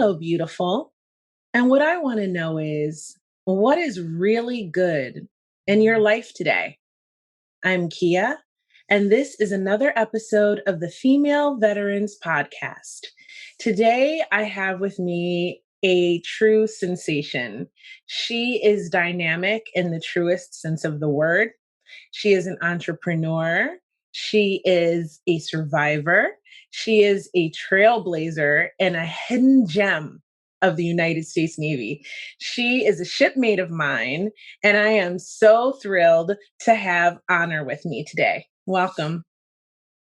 Hello, beautiful. And what I want to know is what is really good in your life today? I'm Kia, and this is another episode of the Female Veterans Podcast. Today, I have with me a true sensation. She is dynamic in the truest sense of the word. She is an entrepreneur. She is a survivor. She is a trailblazer and a hidden gem of the United States Navy. She is a shipmate of mine, and I am so thrilled to have Honor with me today. Welcome.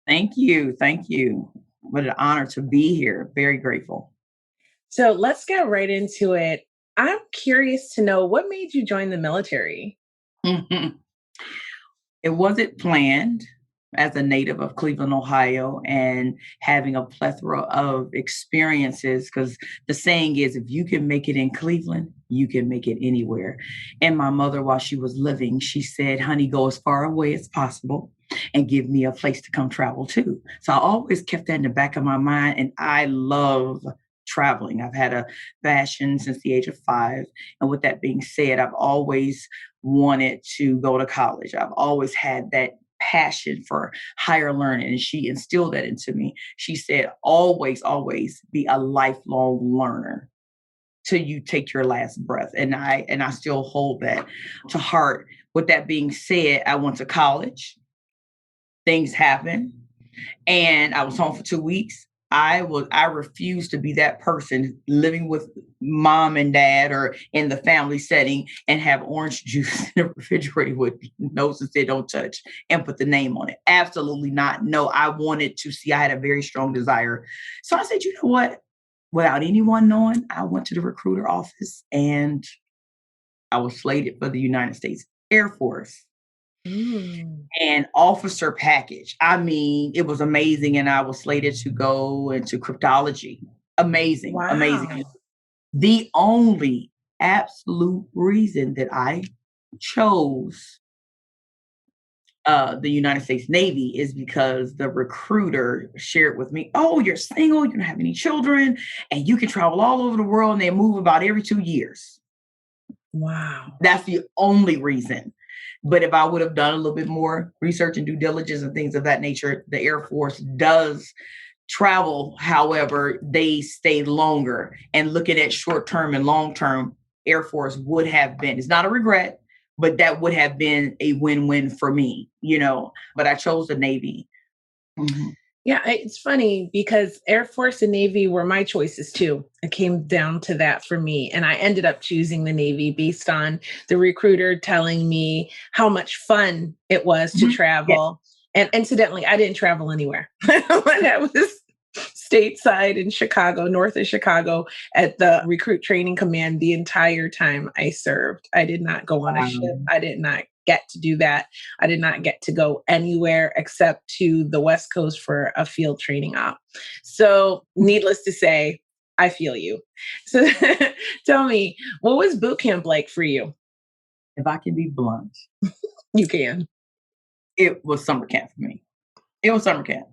Thank you. Thank you. What an honor to be here. Very grateful. So let's get right into it. I'm curious to know what made you join the military? It wasn't planned as a native of Cleveland, Ohio, and having a plethora of experiences. Because the saying is, if you can make it in Cleveland, you can make it anywhere. And my mother, while she was living, she said, honey, go as far away as possible and give me a place to come travel to. So I always kept that in the back of my mind. And I love traveling. I've had a passion since the age of 5. And with that being said, I've always wanted to go to college. I've always had that passion for higher learning, and she instilled that into me. She said, always, always be a lifelong learner till you take your last breath. And I still hold that to heart. With that being said, I went to college. Things happened, and I was home for 2 weeks. I refused to be that person living with mom and dad or in the family setting and have orange juice in the refrigerator with notes that say don't touch and put the name on it. Absolutely not. No, I wanted to see, I had a very strong desire. So I said, you know what? Without anyone knowing, I went to the recruiter office and I was slated for the United States Air Force Mm, and officer package. I mean, it was amazing. And I was slated to go into cryptology. Amazing, amazing. wow. The only absolute reason that I chose the United States Navy is because the recruiter shared with me, oh, you're single, you don't have any children, and you can travel all over the world and they move about every 2 years. Wow. That's the only reason. But if I would have done a little bit more research and due diligence and things of that nature, the Air Force does travel. However, they stay longer. And looking at short term and long term, Air Force would have been, it's not a regret, but that would have been a win win for me, you know. But I chose the Navy. Mhm. Yeah, it's funny because Air Force and Navy were my choices too. It came down to that for me. And I ended up choosing the Navy based on the recruiter telling me how much fun it was to Mhm. Yeah. travel. And incidentally, I didn't travel anywhere. When I was stateside in Chicago, north of Chicago, at the recruit training command the entire time I served. I did not go on a ship. Um, I did not get to do that. I did not get to go anywhere except to the West Coast for a field training op. So, needless to say, I feel you. So, tell me, what was boot camp like for you? if I can be blunt, You can. it was summer camp for me. It was summer camp.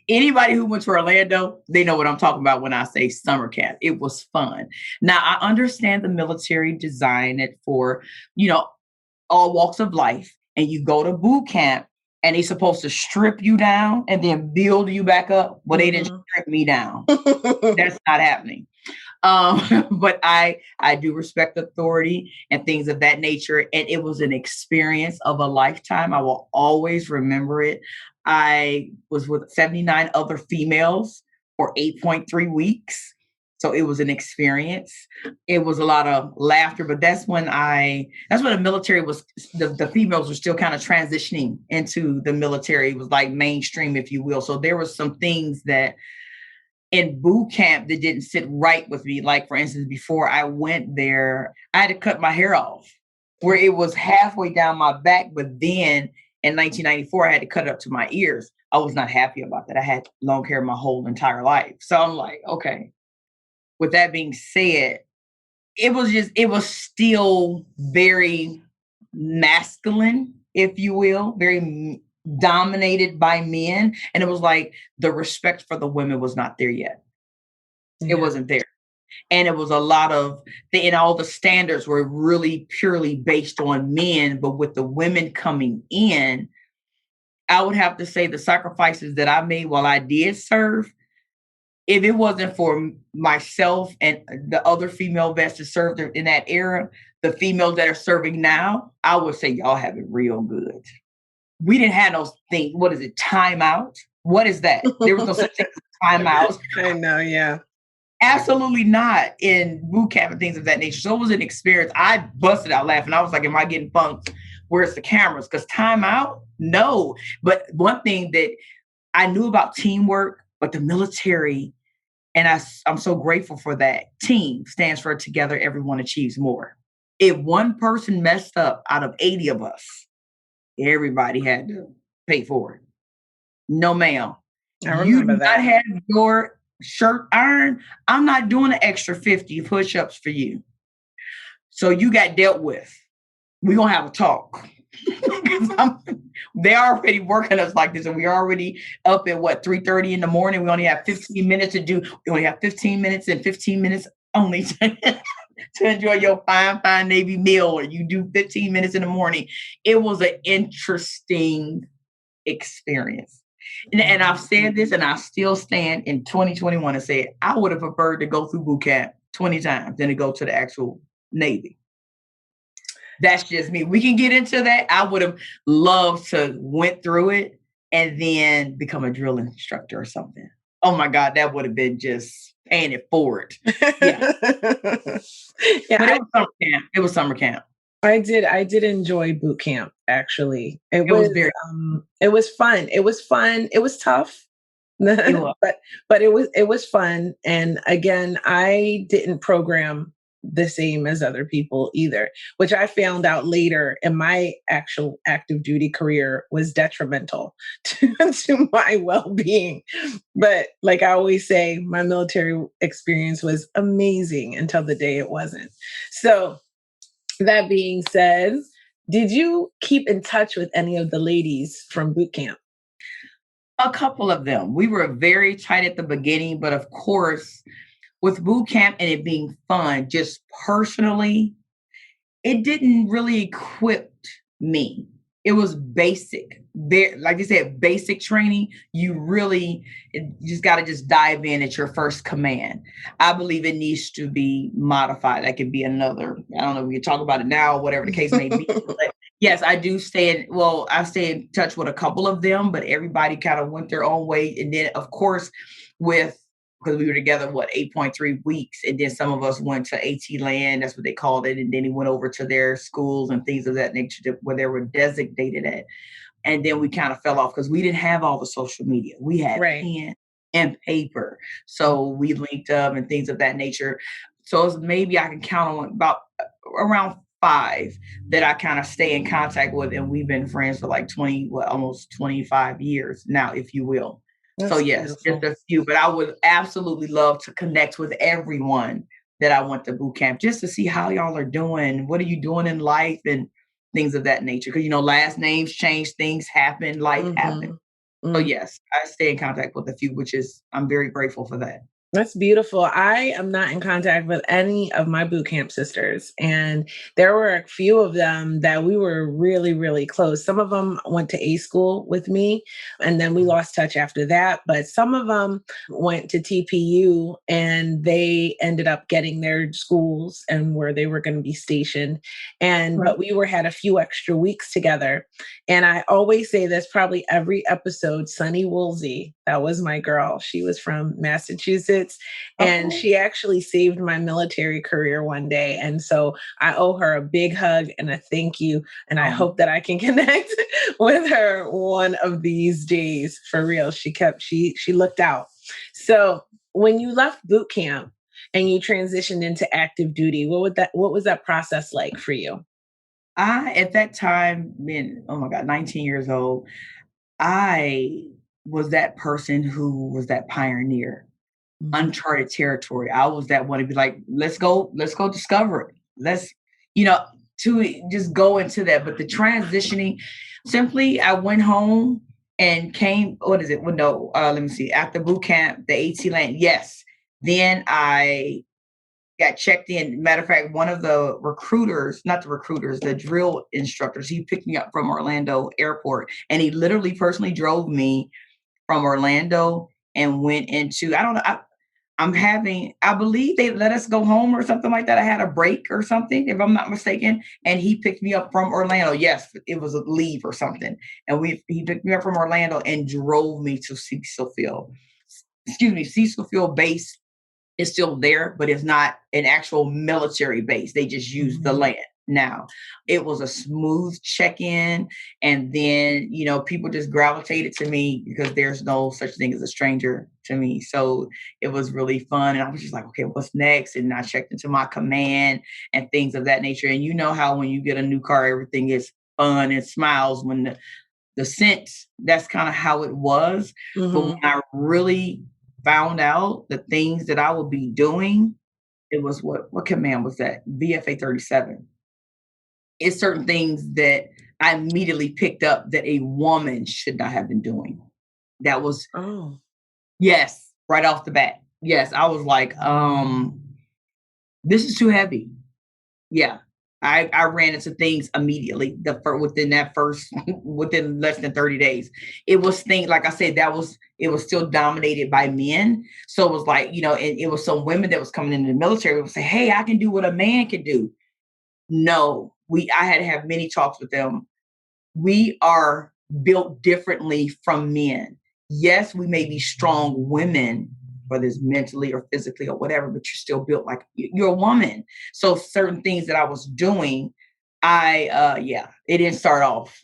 Anybody who went to Orlando, they know what I'm talking about when I say summer camp. It was fun. Now I understand the military design it for, you know, all walks of life. And you go to boot camp and they're supposed to strip you down and then build you back up. Well, they didn't Mhm. strip me down. That's not happening. But I do respect authority and things of that nature. And it was an experience of a lifetime. I will always remember it. I was with 79 other females for 8.3 weeks. So it was an experience. It was a lot of laughter, but that's when the military was, the females were still kind of transitioning into the military. It was like mainstream, if you will. So there were some things that in boot camp that didn't sit right with me. Like, for instance, before I went there, I had to cut my hair off where it was halfway down my back. But then in 1994, I had to cut it up to my ears. I was not happy about that. I had long hair my whole entire life. So I'm like, okay. With that being said, it was still very masculine, if you will, very dominated by men. And it was like the respect for the women was not there yet. It Yeah. wasn't there. And it was a lot of and all the standards were really purely based on men, but with the women coming in, I would have to say the sacrifices that I made while I did serve, if it wasn't for myself and the other female vets that served in that era, the females that are serving now, I would say y'all have it real good. We didn't have those things. What is it? Timeout? What is that? There was no such thing as timeout. I know, yeah. Absolutely not in boot camp and things of that nature. So it was an experience. I busted out laughing. I was like, am I getting punked? Where's the cameras? Because timeout? No. But one thing that I knew about teamwork, but the military, and I'm so grateful for that. Team stands for together, everyone achieves more. If one person messed up out of 80 of us, everybody had to pay for it. No, ma'am. I You remember do not that. have your shirt ironed. I'm not doing an extra 50 push-ups for you. So you got dealt with. We're gonna have a talk. They're already working us like this, and we're already up at what 3:30 in the morning. We only have 15 minutes to do. We only have 15 minutes and 15 minutes only to enjoy your fine Navy meal, or you do 15 minutes in the morning. It was an interesting experience. And I've said this, and I still stand in 2021 and say I would have preferred to go through boot camp 20 times than to go to the actual Navy. That's just me. We can get into that. I would have loved to went through it and then become a drill instructor or something. Oh my God, that would have been just paying it forward. Yeah. Yeah, But it was summer camp. It was summer camp. I did enjoy boot camp, actually. It was very It was fun. It was fun. It was tough. it was. But it was fun. And again, I didn't program the same as other people either, which I found out later in my actual active duty career was detrimental to my well-being. But like I always say, my military experience was amazing until the day it wasn't. So that being said, did you keep in touch with any of the ladies from boot camp? A couple of them. We were very tight at the beginning, but of course, with boot camp and it being fun, just personally, it didn't really equip me. It was basic. There, like you said, basic training. You just got to just dive in at your first command. I believe it needs to be modified. That could be another, I don't know, we can talk about it now, whatever the case may be. But yes, I do I stay in touch with a couple of them, but everybody kind of went their own way. And then, of course, with because we were together, 8.3 weeks. And then some of us went to AT land, that's what they called it. And then he went over to their schools and things of that nature where they were designated at. And then we kind of fell off because we didn't have all the social media. We had Right. pen and paper. So we linked up and things of that nature. So it's maybe I can count on about around five that I kind of stay in contact with. And we've been friends for like 20, well, almost 25 years now, if you will. So That's yes, just beautiful. a few, but I would absolutely love to connect with everyone that I went to boot camp just to see how y'all are doing. What are you doing in life and things of that nature? Because last names change, things happen, life happens. Mhm. So Mm. yes, I stay in contact with a few, which is I'm very grateful for that. That's beautiful. I am not in contact with any of my boot camp sisters. And there were a few of them that we were really, really close. Some of them went to A school with me, and then we lost touch after that. But some of them went to TPU and they ended up getting their schools and where they were going to be stationed. Right. But we had a few extra weeks together. And I always say this probably every episode. Sunny Woolsey, that was my girl. She was from Massachusetts, and Okay. she actually saved my military career one day. And so I owe her a big hug and a thank you. And I Um, hope that I can connect with her one of these days. For real. She looked out. So when you left boot camp and you transitioned into active duty, what was that process like for you? I at that time been, oh my God, 19 years old. I was that person who was that pioneer. Mhm. Uncharted territory. I was that one to be like, let's go discover it. Let's, you know, to just go into that. But the transitioning, simply I went home and came, what is it? Well, no, let me see. After boot camp, the AT land, yes. Then I got checked in. Matter of fact, one of the recruiters, not the recruiters, the drill instructors, he picked me up from Orlando airport, and he literally personally drove me from Orlando and went into, I don't know, I believe they let us go home or something like that. I had a break or something, if I'm not mistaken. And he picked me up from Orlando. Yes, it was a leave or something. And he picked me up from Orlando and drove me to Cecil Field. Excuse me, Cecil Field base is still there, but it's not an actual military base. They just use the land now. It was a smooth check-in. And then, people just gravitated to me because there's no such thing as a stranger to me. So it was really fun. And I was just like, okay, what's next? And I checked into my command and things of that nature. And you know how when you get a new car, everything is fun and smiles when the scent, that's kind of how it was. But when I really found out the things that I would be doing, it was what command was that? VFA 37. It's certain things that I immediately picked up that a woman should not have been doing. That was, Oh. yes, right off the bat. Yes, I was like, this is too heavy. Yeah. I ran into things immediately within that first within less than 30 days. It was things, like I said, it was still dominated by men. So it was like, and it was some women that was coming into the military would say, hey, I can do what a man can do. No, I had to have many talks with them. We are built differently from men. Yes, we may be strong women, whether it's mentally or physically or whatever, but you're still built like you're a woman. So certain things that I was doing, it didn't start off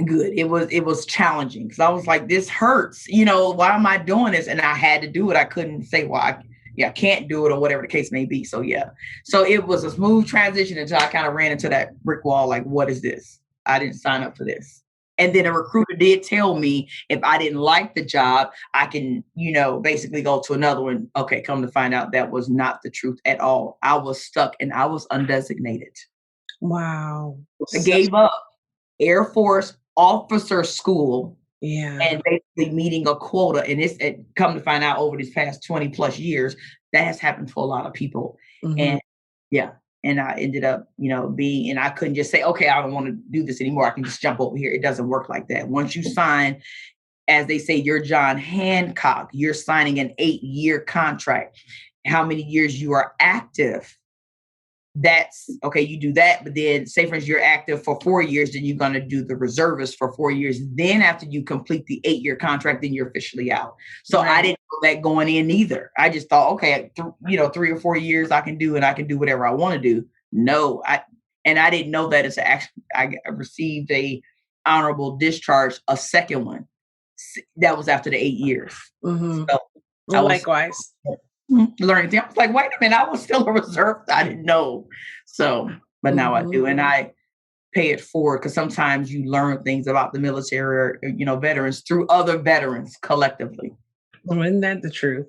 good. It was challenging because I was like, this hurts. Why am I doing this? And I had to do it. I couldn't say why. I can't do it or whatever the case may be. So yeah. So it was a smooth transition until I kind of ran into that brick wall. Like, what is this? I didn't sign up for this. And then a recruiter did tell me if I didn't like the job, I can, basically go to another one. Okay, come to find out that was not the truth at all. I was stuck and I was undesignated. Wow. I gave up Air Force officer school Yeah. and basically meeting a quota. And come to find out over these past 20 plus years, that has happened for a lot of people. And yeah, and I ended up, and I couldn't just say, okay, I don't want to do this anymore. I can just jump over here. It doesn't work like that. Once you sign, as they say, you're John Hancock, you're signing an 8-year contract. How many years you are active, that's okay. You do that, but then say for instance you're active for 4 years, then you're going to do the reservist for 4 years. Then after you complete the 8-year contract, then you're officially out. So I didn't know that going in either. I just thought, okay, 3 or 4 years I can do, and I can do whatever I want to do. No, I didn't know that it's actually, I received a honorable discharge, a second one that was after the 8 years. So I was Likewise. learning things. I was like, wait a minute, I was still a reserve. I didn't know. So, but now I do. And I pay it forward because sometimes you learn things about the military or, veterans through other veterans collectively. Well, isn't that the truth?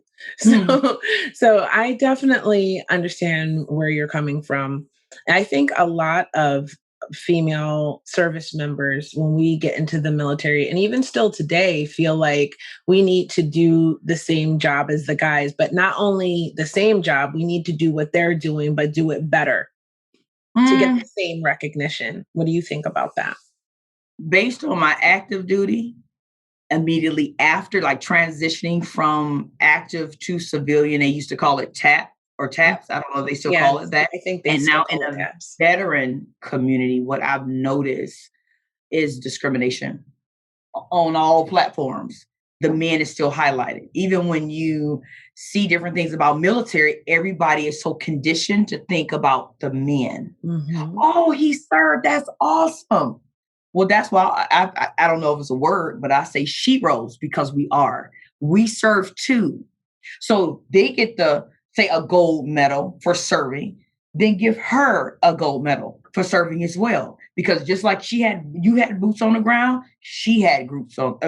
So I definitely understand where you're coming from. I think a lot of female service members, when we get into the military, and even still today, feel like we need to do the same job as the guys, but not only the same job, we need to do what they're doing, but do it better to get the same recognition. What do you think about that? Based on my active duty, immediately after, like transitioning from active to civilian, they used to call it TAP or TAPS. I don't know if they still call it that. I think they And still now in call it the TAPS. veteran community, what I've noticed is discrimination on all platforms. The men is still highlighted. Even when you see different things about military, everybody is so conditioned to think about the men. Oh, he served. That's awesome. Well, that's why I don't know if it's a word, but I say she rolls because we are. We serve too. So they get say a gold medal for serving, then give her a gold medal for serving as well. Because just like you had boots on the ground, she had boots on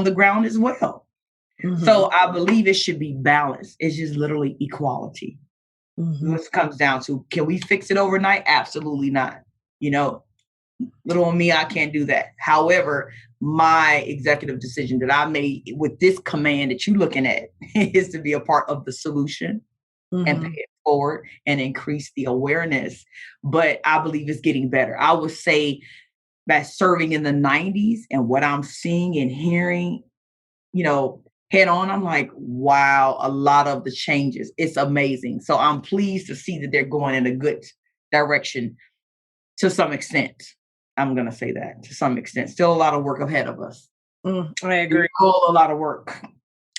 the ground as well. So I believe it should be balanced. It's just literally equality. What comes down to, can we fix it overnight? Absolutely not. Little on me, I can't do that. However, my executive decision that I made with this command that you're looking at is to be a part of the solution and pay Mhm. it forward and increase the awareness. But I believe it's getting better. I would say that serving in the 90s and what I'm seeing and hearing, you know, head on, I'm like, wow, a lot of the changes. It's amazing. So I'm pleased to see that they're going in a good direction to some extent. I'm going to say that to some extent. Still a lot of work ahead of us. I agree. A lot of work.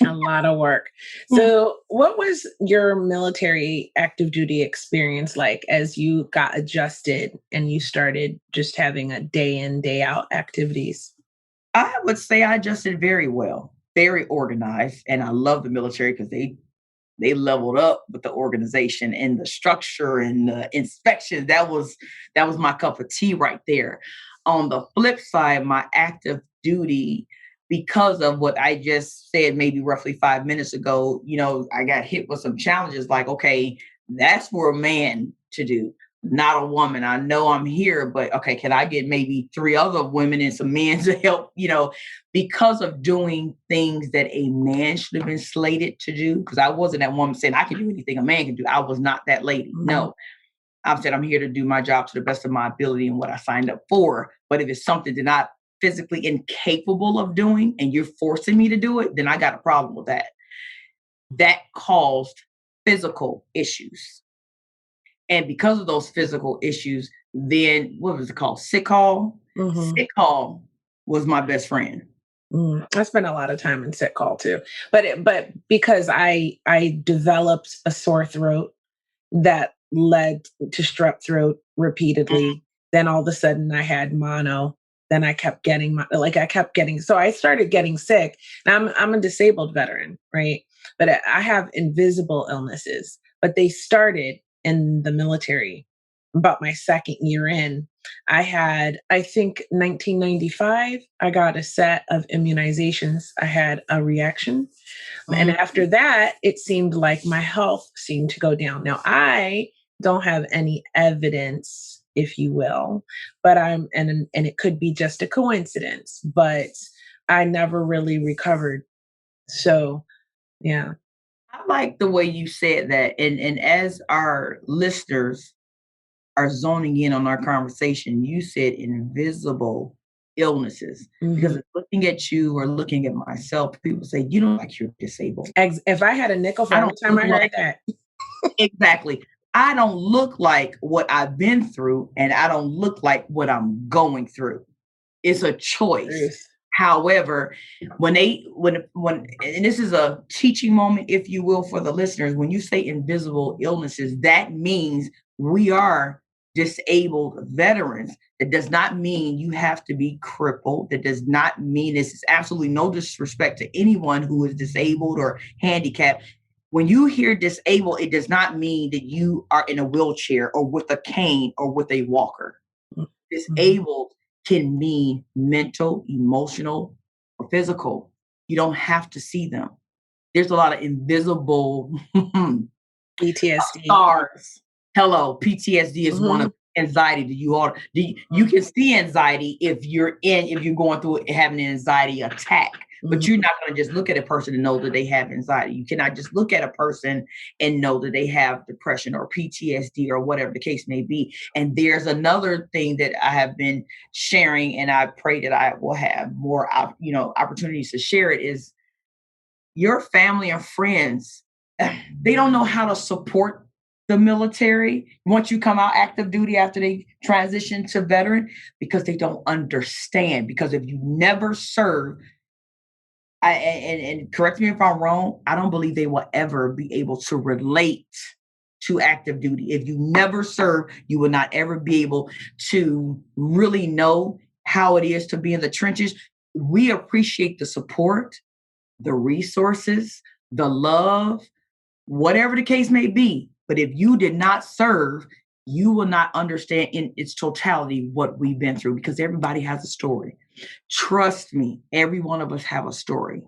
A lot of work. So, what was your military active duty experience like as you got adjusted and you started just having a day in, day out activities? I would say I adjusted very well, very organized, and I love the military because they leveled up with the organization and the structure and the inspection. That was my cup of tea right there. On the flip side, my active duty, because of what I just said, maybe roughly 5 minutes ago, I got hit with some challenges like, okay, that's for a man to do, not a woman. I know I'm here, but okay, can I get maybe three other women and some men to help, because of doing things that a man should have been slated to do. Because I wasn't that woman saying I can do anything a man can do. I was not that lady. Mhm. No, I said I'm here to do my job to the best of my ability and what I signed up for. But if it's something that I'm physically incapable of doing and you're forcing me to do it, then I got a problem with that. That caused physical issues. And because of those physical issues, then what was it called? Sick call. Mhm. Sick call was my best friend. I spent a lot of time in sick call too, but because I developed a sore throat that led to strep throat Mhm. repeatedly. Then all of a sudden I had mono. Then I kept getting I kept getting, so I started getting sick. Now I'm a disabled veteran, right? But I have invisible illnesses, but they started in the military. About my second year in, I had, I think 1995, I got a set of immunizations. I had a reaction, and Mhm. after that, it seemed like my health seemed to go down. Now, I don't have any evidence, if you will, but and it could be just a coincidence, but I never really recovered. So, yeah. I like the way you said that. And as our listeners are zoning in on our conversation, you said invisible illnesses. Because Mhm. looking at you or looking at myself, people say, you don't like you're disabled. If I had a nickel for I every don't time look I like heard that. exactly. I don't look like what I've been through, and I don't look like what I'm going through. It's a choice. Truth. However, when and this is a teaching moment, if you will, for the listeners, when you say invisible illnesses, that means we are disabled veterans. It does not mean you have to be crippled. That does not mean this is absolutely no disrespect to anyone who is disabled or handicapped. When you hear disabled, it does not mean that you are in a wheelchair or with a cane or with a walker. Mhm. Disabled can mean mental, emotional, or physical. You don't have to see them. There's a lot of invisible PTSD. scars. Hello, PTSD is one of Mhm. anxiety. You can see anxiety if you're going through having an anxiety attack, but you're Mhm. not going to just look at a person and know that they have anxiety. You cannot just look at a person and know that they have depression or PTSD or whatever the case may be. And there's another thing that I have been sharing, and I pray that I will have more opportunities to share it, is your family or friends, they don't know how to support the military once you come out active duty after they transition to veteran because they don't understand. Because if you never serve, and correct me if I'm wrong, I don't believe they will ever be able to relate to active duty. If you never serve, you will not ever be able to really know how it is to be in the trenches. We appreciate the support, the resources, the love, whatever the case may be. But if you did not serve, you will not understand in its totality what we've been through because everybody has a story. Trust me, every one of us have a story.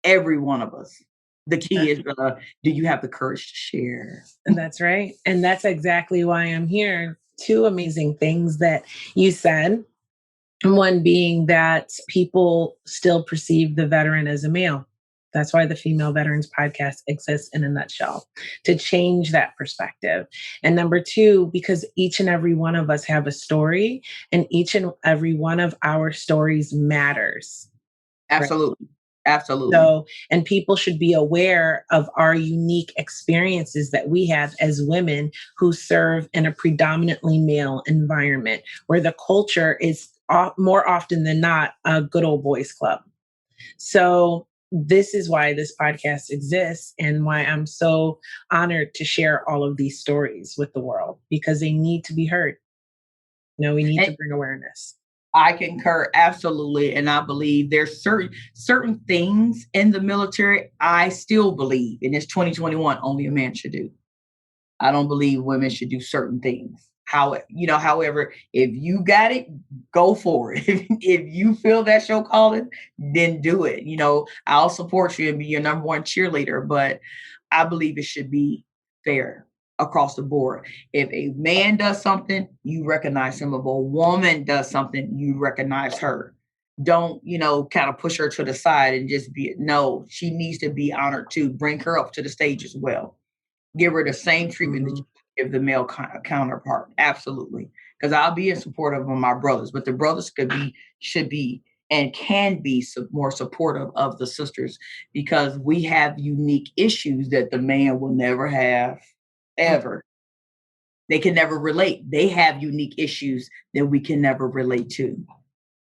Every one of us. The key is, do you have the courage to share? And that's right. And that's exactly why I'm here. Two amazing things that you said. One being that people still perceive the veteran as a male. That's why the Female Veterans Podcast exists in a nutshell, to change that perspective. And number two, because each and every one of us have a story, and each and every one of our stories matters. Right. Absolutely. Absolutely. So, and people should be aware of our unique experiences that we have as women who serve in a predominantly male environment where the culture is more often than not a good old boys club. So, this is why this podcast exists and why I'm so honored to share all of these stories with the world because they need to be heard. We need And to bring awareness. I concur absolutely, and I believe there's certain things in the military I still believe, and it's 2021, only a man should do. I don't believe women should do certain things. However, if you got it, go for it. If you feel that's your calling, then do it. I'll support you and be your number one cheerleader, but I believe it should be fair across the board. If a man does something, you recognize him. If a woman does something, you recognize her. Don't, kind of push her to the side and just no, she needs to be honored too. Bring her up to the stage as well. Give her the same treatment that Mhm. you give the male counterpart. Absolutely. Because I'll be in support of my brothers, but the brothers should be, and can be more supportive of the sisters because we have unique issues that the man will never have, ever. They can never relate. They have unique issues that we can never relate to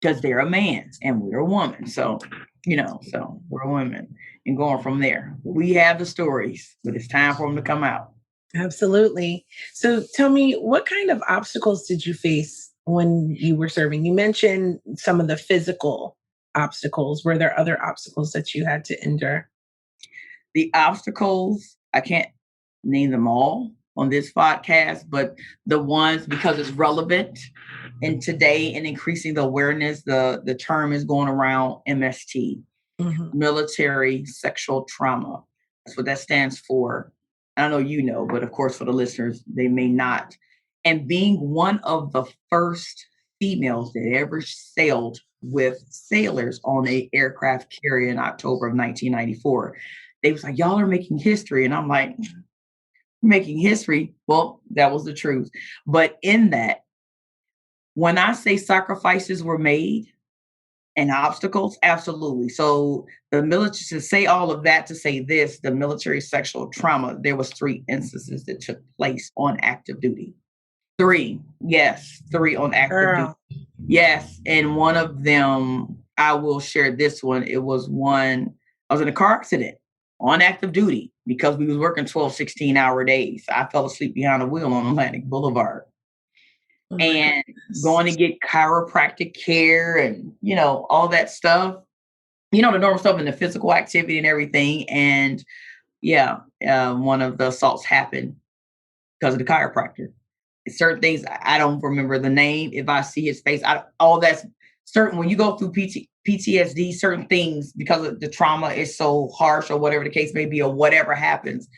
because they're a man and we're a woman. So we're women and going from there. We have the stories, but it's time for them to come out. Absolutely. So tell me, what kind of obstacles did you face when you were serving? You mentioned some of the physical obstacles. Were there other obstacles that you had to endure? The obstacles, I can't name them all on this podcast, but the ones because it's relevant and today and increasing the awareness, the term is going around MST, Mhm. military sexual trauma. That's what that stands for. I know but of course for the listeners, they may not. And being one of the first females that ever sailed with sailors on a aircraft carrier in October of 1994, they was like, y'all are making history. And I'm like, making history. Well, that was the truth. But in that, when I say sacrifices were made, and obstacles? Absolutely. So the military to say all of that to say this, the military sexual trauma, there was 3 instances that took place on active duty. Three, yes, three on active duty. Girl. Yes. And one of them, I will share this one. It was one, I was in a car accident on active duty because we was working 12, 16-hour days. I fell asleep behind the wheel on Atlantic Boulevard Oh my and goodness. going to get chiropractic care and, all that stuff, the normal stuff and the physical activity and everything. And yeah, one of the assaults happened because of the chiropractor. Certain things I don't remember the name. If I see his face, all that's certain. When you go through PTSD, certain things because of the trauma is so harsh or whatever the case may be or whatever happens.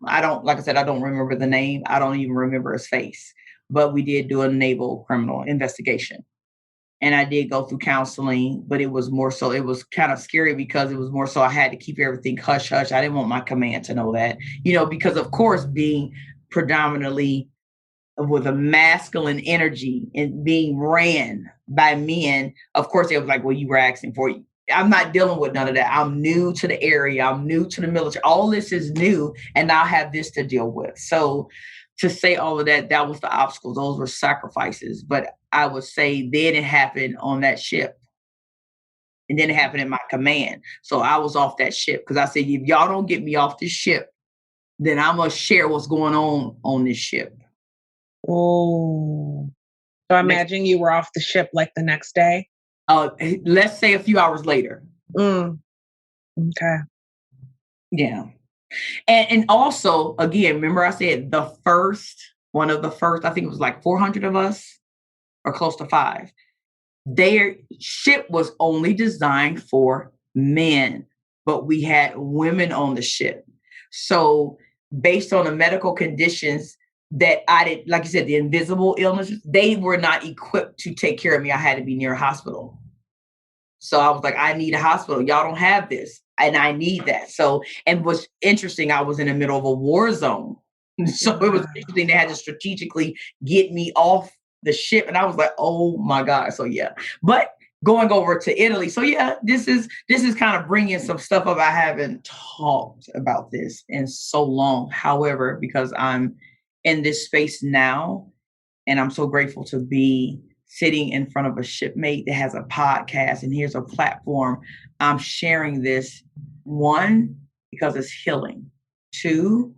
I don't, like I said, I don't remember the name. I don't even remember his face. But we did do a naval criminal investigation and I did go through counseling, but it was more so, it was kind of scary because it was more so I had to keep everything hush hush. I didn't want my command to know that, because of course, being predominantly with a masculine energy and being ran by men, of course, it was like, well, you were asking for you. I'm not dealing with none of that. I'm new to the area. I'm new to the military. All this is new, and I have this to deal with. So to say all of that, that was the obstacles. Those were sacrifices. But I would say then it happened on that ship. And then it happened in my command. So I was off that ship because I said, if y'all don't get me off this ship, then I must share what's going on this ship. Oh. So I Next, imagine you were off the ship like the next day. let's say a few hours later. Mm, okay. Yeah. And also, again, remember I said one of the first, I think it was like 400 of us or close to five. Their ship was only designed for men, but we had women on the ship. So based on the medical conditions that I did, like you said, the invisible illnesses, they were not equipped to take care of me. I had to be near a hospital. So I was like, I need a hospital. Y'all don't have this. And I need that. So, and what's interesting, I was in the middle of a war zone. So it was Wow. interesting. They had to strategically get me off the ship. And I was like, oh my God. So yeah. But going over to Italy. So yeah, this is kind of bringing some stuff up. I haven't talked about this in so long. However, because I'm in this space now, and I'm so grateful to be sitting in front of a shipmate that has a podcast, and here's a platform. I'm sharing this, one, because it's healing. Two,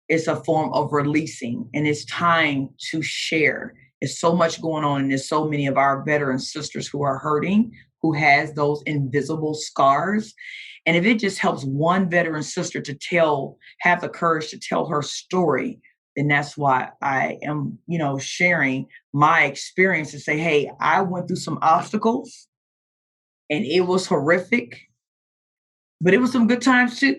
it's a form of releasing, and it's time to share. There's so much going on, and there's so many of our veteran sisters who are hurting, who has those invisible scars. And if it just helps one veteran sister to have the courage to tell her story, then that's why I am, sharing my experience to say, hey, I went through some obstacles and it was horrific, but it was some good times too.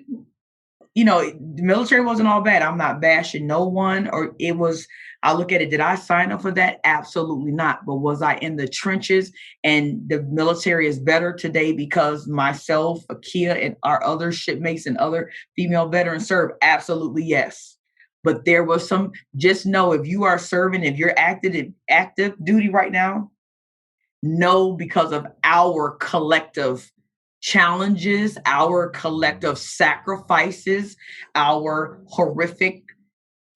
The military wasn't all bad. I'm not bashing no one, or it was, I look at it, did I sign up for that? Absolutely not. But was I in the trenches? And the military is better today because myself, Akia, and our other shipmates and other female veterans serve? Absolutely yes. But there was just know, if you are serving, if you're active duty right now, know, because of our collective challenges, our collective sacrifices, our horrific,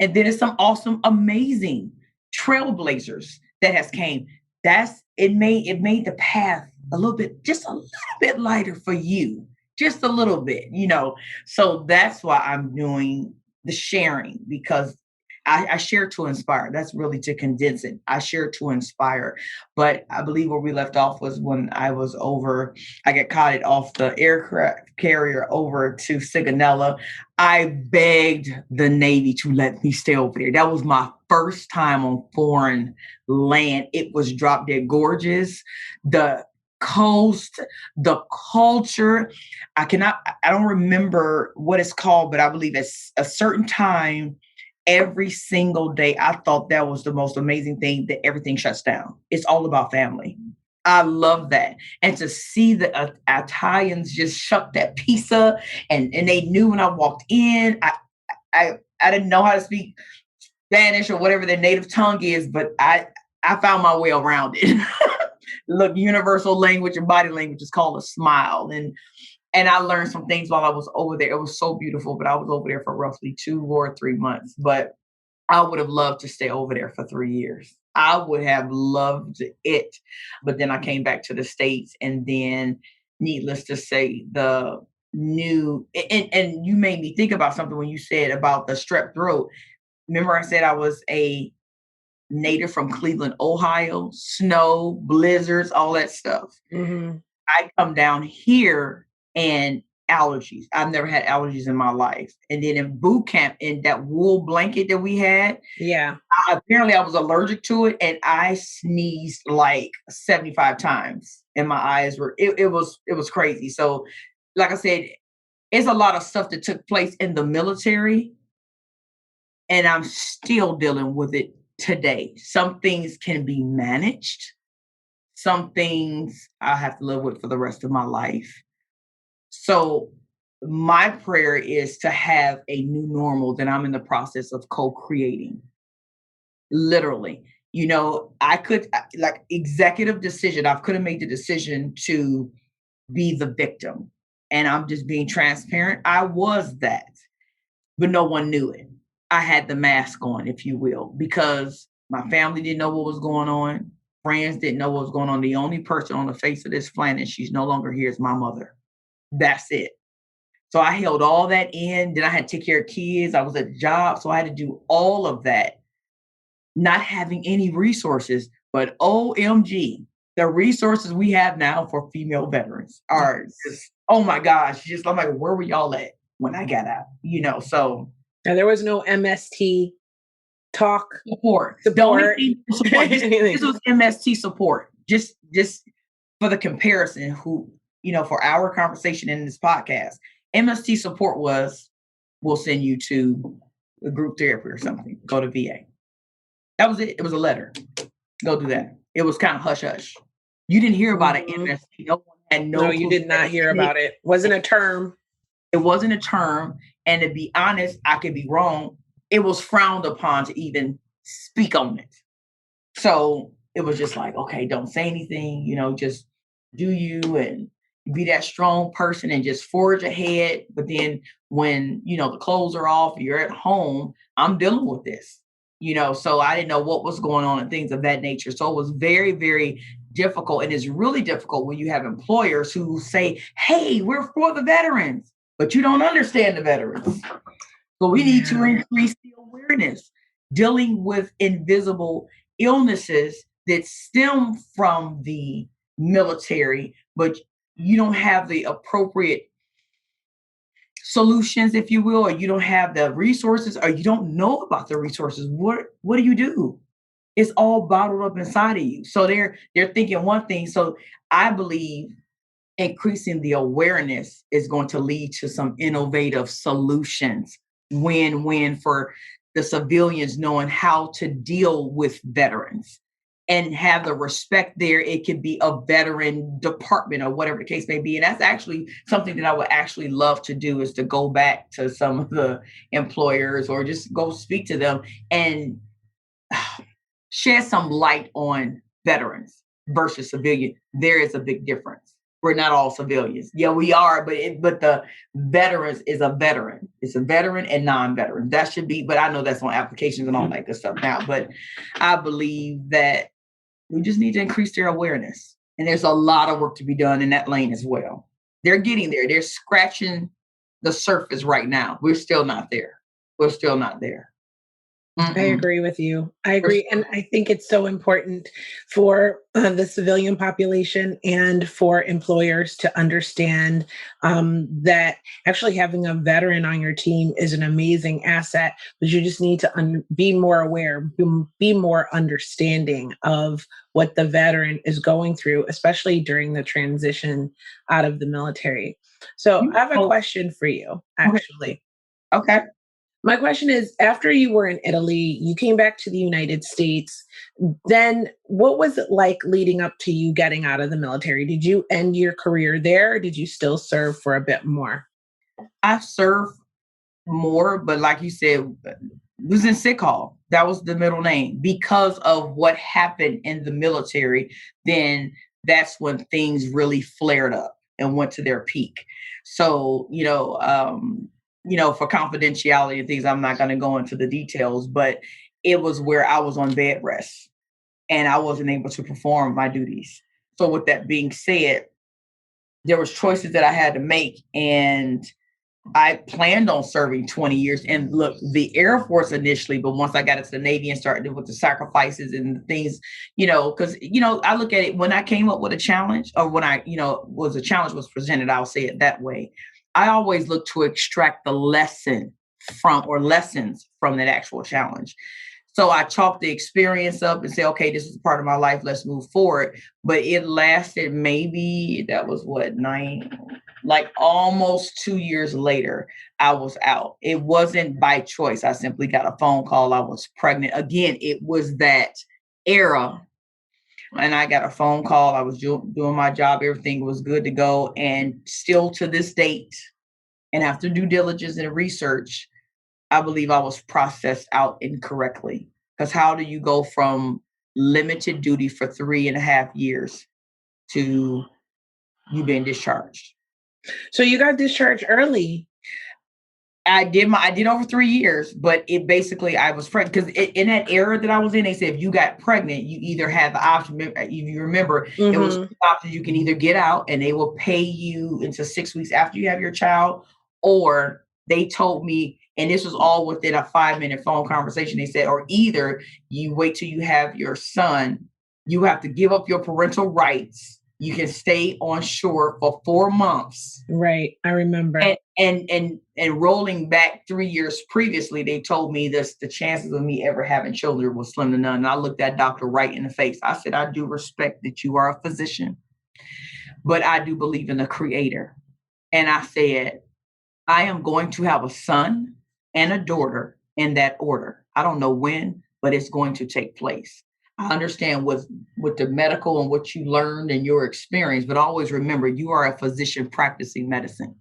and then it's some awesome, amazing trailblazers that has came. It made the path just a little bit lighter for you, just a little bit. So that's why I'm doing the sharing, because I share to inspire. That's really to condense it. I share to inspire. But I believe where we left off was when I got caught off the aircraft carrier over to Sigonella. I begged the Navy to let me stay over there. That was my first time on foreign land. It was drop dead gorgeous. The coast, the culture. I don't remember what it's called, but I believe at a certain time every single day, I thought that was the most amazing thing, that everything shuts down. It's all about family. I love that. And to see the Italians just shuck that pizza, and they knew when I walked in. I didn't know how to speak Spanish or whatever their native tongue is, but I found my way around it. Look, universal language and body language is called a smile. And I learned some things while I was over there. It was so beautiful, but I was over there for roughly 2 or 3 months. But I would have loved to stay over there for 3 years. I would have loved it. But then I came back to the States, and then, needless to say, the new, and you made me think about something when you said about the strep throat. Remember, I said I was a native from Cleveland, Ohio, snow, blizzards, all that stuff. Mhm. I come down here and allergies. I've never had allergies in my life. And then in boot camp, in that wool blanket that we had, Yeah. apparently I was allergic to it, and I sneezed like 75 times, and my eyes were, it was crazy. So, like I said, it's a lot of stuff that took place in the military, and I'm still dealing with it today. Some things can be managed. Some things I have to live with for the rest of my life. So my prayer is to have a new normal that I'm in the process of co-creating. Literally. I could, like, executive decision, I could have made the decision to be the victim. And I'm just being transparent. I was that, but no one knew it. I had the mask on, if you will, because my family didn't know what was going on. Friends didn't know what was going on. The only person on the face of this planet, she's no longer here, is my mother. That's it. So I held all that in. Then I had to take care of kids. I was at a job. So I had to do all of that, not having any resources. But OMG, the resources we have now for female veterans are Yes. just, oh my gosh. I'm like, where were y'all at when I got out? So And there was no MST talk support. The only support. thing support, this Anything. was MST support. Just for the comparison, for our conversation in this podcast, MST support was, we'll send you to a group therapy or something. Go to VA. That was it. It was a letter. Go do that. It was kind of hush hush. You didn't hear about it Mhm. MST. No one and No, no you clue did that not hear it, about it. Wasn't a term. it wasn't a term. And to be honest, I could be wrong. It was frowned upon to even speak on it. So it was just like, okay, don't say anything, just do you and be that strong person and just forge ahead. But then when, the clothes are off, you're at home, I'm dealing with this, so I didn't know what was going on and things of that nature. So it was very, very difficult. And it's really difficult when you have employers who say, hey, we're for the veterans, but you don't understand the veterans. So we need to Yeah. increase the awareness dealing with invisible illnesses that stem from the military, but you don't have the appropriate solutions, if you will, or you don't have the resources, or you don't know about the resources. What do you do? It's all bottled up inside of you. So they're thinking one thing. So I believe increasing the awareness is going to lead to some innovative solutions, win-win for the civilians, knowing how to deal with veterans and have the respect there. It could be a veteran department or whatever the case may be. And that's actually something that I would actually love to do, is to go back to some of the employers or just go speak to them and shed some light on veterans versus civilian. There is a big difference. We're not all civilians. Yeah, we are, but the veterans is a veteran. It's a veteran and non-veteran. That should be, but I know that's on applications and all that good stuff now. But I believe that we just need to increase their awareness. And there's a lot of work to be done in that lane as well. They're getting there. They're scratching the surface right now. We're still not there. We're still not there. I Mm-mm. agree with you. I We're agree. still And I think it's so important for the civilian population and for employers to understand that actually having a veteran on your team is an amazing asset, but you just need to be more aware, be more understanding of what the veteran is going through, especially during the transition out of the military. So I have a oh, question for you, okay. actually. Okay. My question is, after you were in Italy, you came back to the United States. Then what was it like leading up to you getting out of the military? Did you end your career there, or did you still serve for a bit more? I served more, but like you said, was in sick hall. That was the middle name. Because of what happened in the military, then that's when things really flared up and went to their peak. So, for confidentiality and things, I'm not going to go into the details, but it was where I was on bed rest and I wasn't able to perform my duties. So with that being said, there was choices that I had to make, and I planned on serving 20 years. And look, the Air Force initially, but once I got into the Navy and started with the sacrifices and the things, because, I look at it when I came up with a challenge, or when I, was a challenge was presented, I'll say it that way. I always look to extract the lesson from, or lessons from, that actual challenge. So I chalked the experience up and say, okay, this is part of my life. Let's move forward. But it lasted, maybe that was what, like almost 2 years later, I was out. It wasn't by choice. I simply got a phone call. I was pregnant. Again, it was that era. And I got a phone call. I was doing my job. Everything was good to go. And still to this date, and after due diligence and research, I believe I was processed out incorrectly. Because how do you go from limited duty for 3.5 years to you being discharged? So you got discharged early. I did over 3 years, but it basically, I was pregnant because in that era that I was in, they said if you got pregnant, you either had the option. If you remember, it was Hmm. two options. You can either get out and they will pay you until 6 weeks after you have your child, or they told me, and this was all within a 5-minute phone conversation. They said, or either you wait till you have your son, you have to give up your parental rights. You can stay on shore for 4 months, Right. I remember. and rolling back 3 years previously, they told me this: the chances of me ever having children was slim to none. And I looked that doctor right in the face. I said, I do respect that you are a physician, but I do believe in the creator. And I said, I am going to have a son and a daughter in that order. I don't know when, but it's going to take place. I understand with the medical and what you learned and your experience, but always remember you are a physician practicing medicine.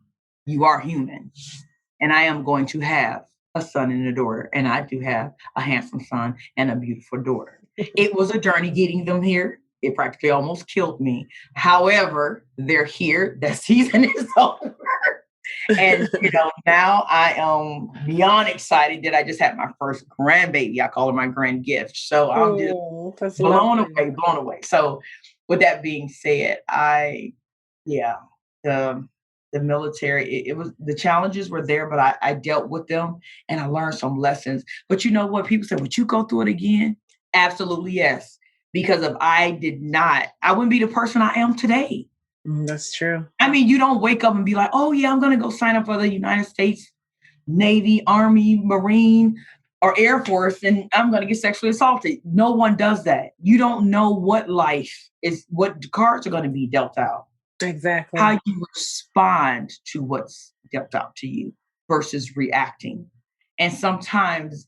You are human. And I am going to have a son and a daughter. And I do have a handsome son and a beautiful daughter. It was a journey getting them here. It practically almost killed me. However, they're here. That season is over. And now I am beyond excited that I just had my first grandbaby. I call her my grand gift. So I'm just Oh, that's blown lovely. away, blown away. So with that being said, yeah, the the military, it was the challenges were there, but I dealt with them and I learned some lessons. But you know what? People say, would you go through it again? Absolutely yes. Because if I did not, I wouldn't be the person I am today. That's true. I mean, you don't wake up and be like, oh yeah, I'm gonna go sign up for the United States Navy, Army, Marine, or Air Force, and I'm going to get sexually assaulted. No one does that. You don't know what life is, what cards are going to be dealt out, Exactly. how you respond to what's dealt out to you versus reacting. And sometimes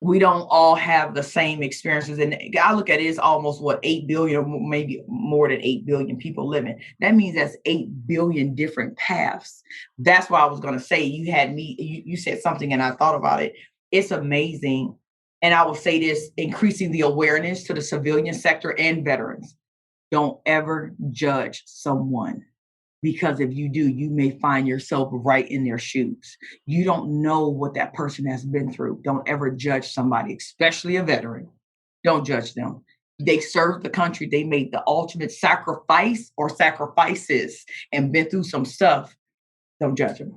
we don't all have the same experiences. And I look at it as almost what 8 billion or maybe more than 8 billion people living. That means that's 8 billion different paths. That's why I was going to say you said something and I thought about it. It's amazing. And I will say this, increasing the awareness to the civilian sector and veterans. Don't ever judge someone because if you do, you may find yourself right in their shoes. You don't know what that person has been through. Don't ever judge somebody, especially a veteran. Don't judge them. They served the country. They made the ultimate sacrifice or sacrifices and been through some stuff. Don't judge them.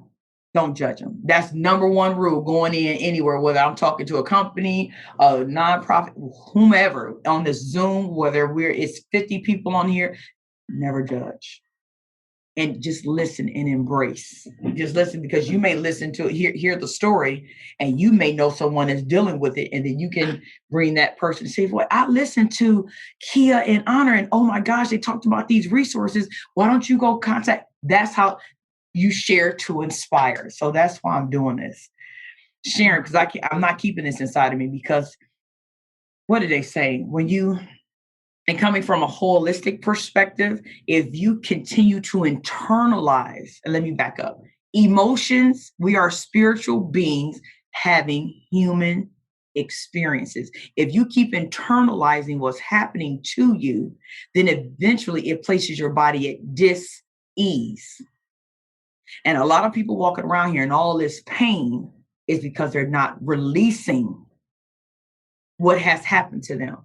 Don't judge them. That's number one rule going in anywhere, whether I'm talking to a company, a nonprofit, whomever on this Zoom, whether it's 50 people on here, never judge and just listen and embrace. Just listen because you may listen to hear the story, and you may know someone is dealing with it, and then you can bring that person and say, "Well, I listened to Kia and Honor, and oh my gosh, they talked about these resources. Why don't you go contact?" That's how you share to inspire. So that's why I'm doing this, sharing because I'm not keeping this inside of me because what did they say when you and coming from a holistic perspective, if you continue to internalize, and let me back up, emotions, we are spiritual beings having human experiences. If you keep internalizing what's happening to you, then eventually it places your body at dis-ease. And a lot of people walking around here and all this pain is because they're not releasing what has happened to them.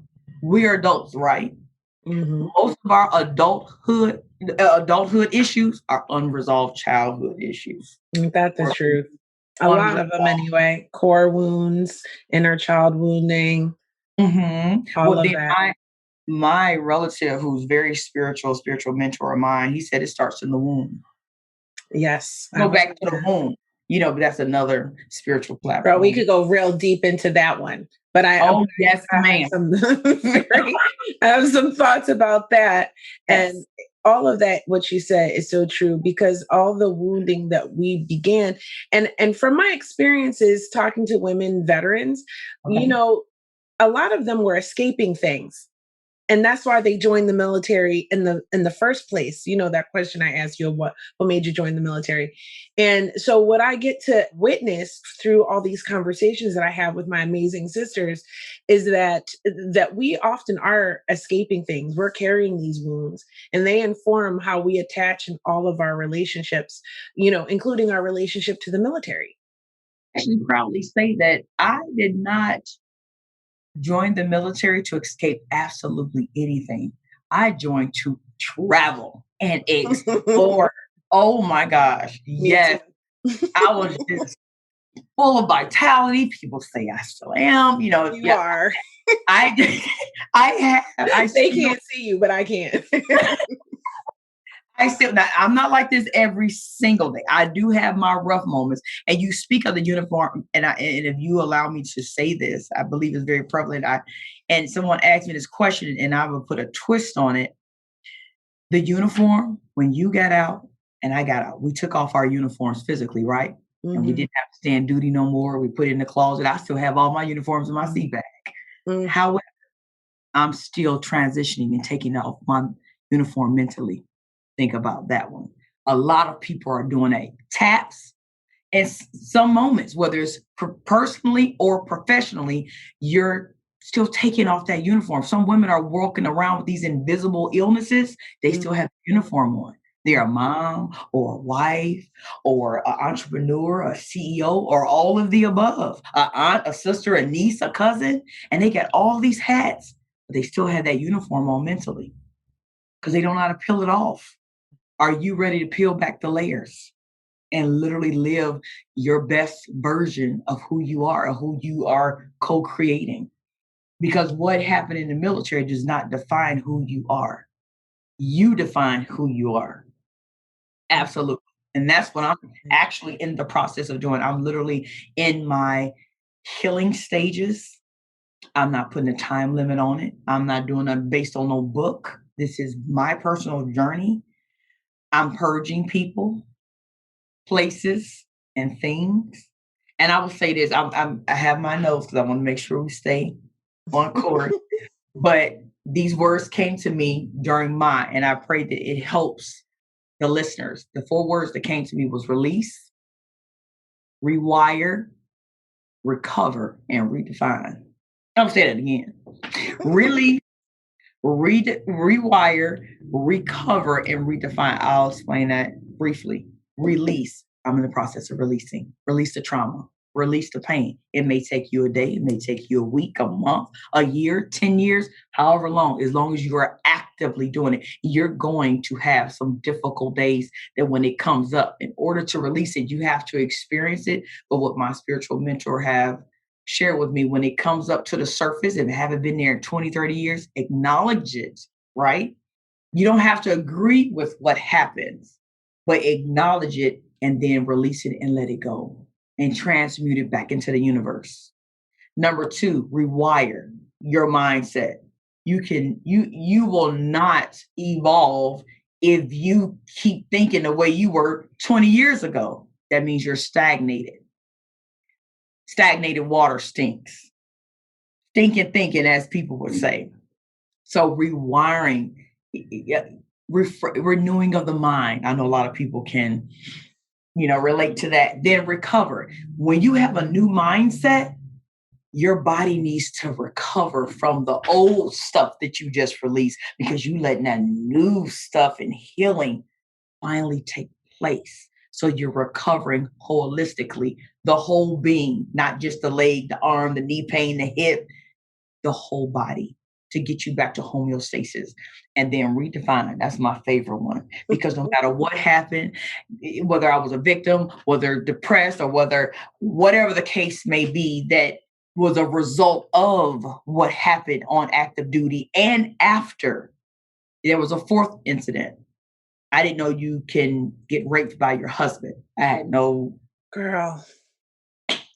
We're adults, right? Mm-hmm. Most of our adulthood issues are unresolved childhood issues. That's the Or truth. A lot unresolved. of them, anyway. Core wounds, inner child wounding, all Well, of then that. my relative, who's very spiritual mentor of mine, he said it starts in the womb. Yes, I Go was. back to the womb. But that's another spiritual Girl, we platform. could go real deep into that one, but Oh yes, I have ma'am. some I have some thoughts about that, and Yes. all of that. What you said is so true because all the wounding that we began, and from my experiences talking to women veterans, you Okay. know, a lot of them were escaping things, and that's why they joined the military in the first place. You know, that question I asked you of what made you join the military. And so what I get to witness through all these conversations that I have with my amazing sisters is that we often are escaping things. We're carrying these wounds, and they inform how we attach in all of our relationships, including our relationship to the military. Actually, proudly say that I did not joined the military to escape absolutely anything. I joined to travel and explore. Oh my gosh. Me too. Yes. I was just full of vitality. People say I still am. You Yeah, are. I I They still can't see you, but I can. I still not, I'm not like this every single day. I do have my rough moments. And you speak of the uniform, and if you allow me to say this, I believe it's very prevalent. And someone asked me this question, and I would put a twist on it. The uniform, when you got out and I got out, we took off our uniforms physically, right? And we Mhm. didn't have to stand duty no more. We put it in the closet. I still have all my uniforms in my seat bag. Mm. However, I'm still transitioning and taking off my uniform mentally. Think about that one. A lot of people are doing a taps and some moments, whether it's personally or professionally, you're still taking off that uniform. Some women are walking around with these invisible illnesses. They Mm. still have a uniform on. They're a mom or a wife or an entrepreneur, a CEO, or all of the above. A aunt, a sister, a niece, a cousin, and they got all these hats, but they still have that uniform on mentally because they don't know how to peel it off. Are you ready to peel back the layers and literally live your best version of who you are or who you are co-creating? Because what happened in the military does not define who you are. You define who you are. Absolutely. And that's what I'm actually in the process of doing. I'm literally in my healing stages. I'm not putting a time limit on it. I'm not doing it based on no book. This is my personal journey. I'm purging people, places, and things. And I will say this: I have my notes because I want to make sure we stay on course. But these words came to me during and I pray that it helps the listeners. The 4 words that came to me was release, rewire, recover, and redefine. I'll say that again. Really rewire, recover, and redefine. I'll explain that briefly. Release. I'm in the process of releasing. Release the trauma. Release the pain. It may take you a day. It may take you a week, a month, a year, 10 years, however long, as long as you are actively doing it, you're going to have some difficult days that when it comes up, in order to release it, you have to experience it. But what my spiritual mentor have share with me when it comes up to the surface, if it haven't been there in 20, 30 years, acknowledge it, right? You don't have to agree with what happens, but acknowledge it and then release it and let it go and transmute it back into the universe. Number 2, rewire your mindset. You will not evolve if you keep thinking the way you were 20 years ago. That means you're stagnated. Stagnated water stinks. Thinking, thinking, as people would say. So rewiring, renewing of the mind. I know a lot of people can, relate to that. Then recover. When you have a new mindset, your body needs to recover from the old stuff that you just released because you letting that new stuff and healing finally take place. So you're recovering holistically, the whole being, not just the leg, the arm, the knee pain, the hip, the whole body to get you back to homeostasis. And then redefine. That's my favorite one because no matter what happened, whether I was a victim, whether depressed, or whatever the case may be, that was a result of what happened on active duty and after. There was a 4th incident. I didn't know you can get raped by your husband. I had no. Girl.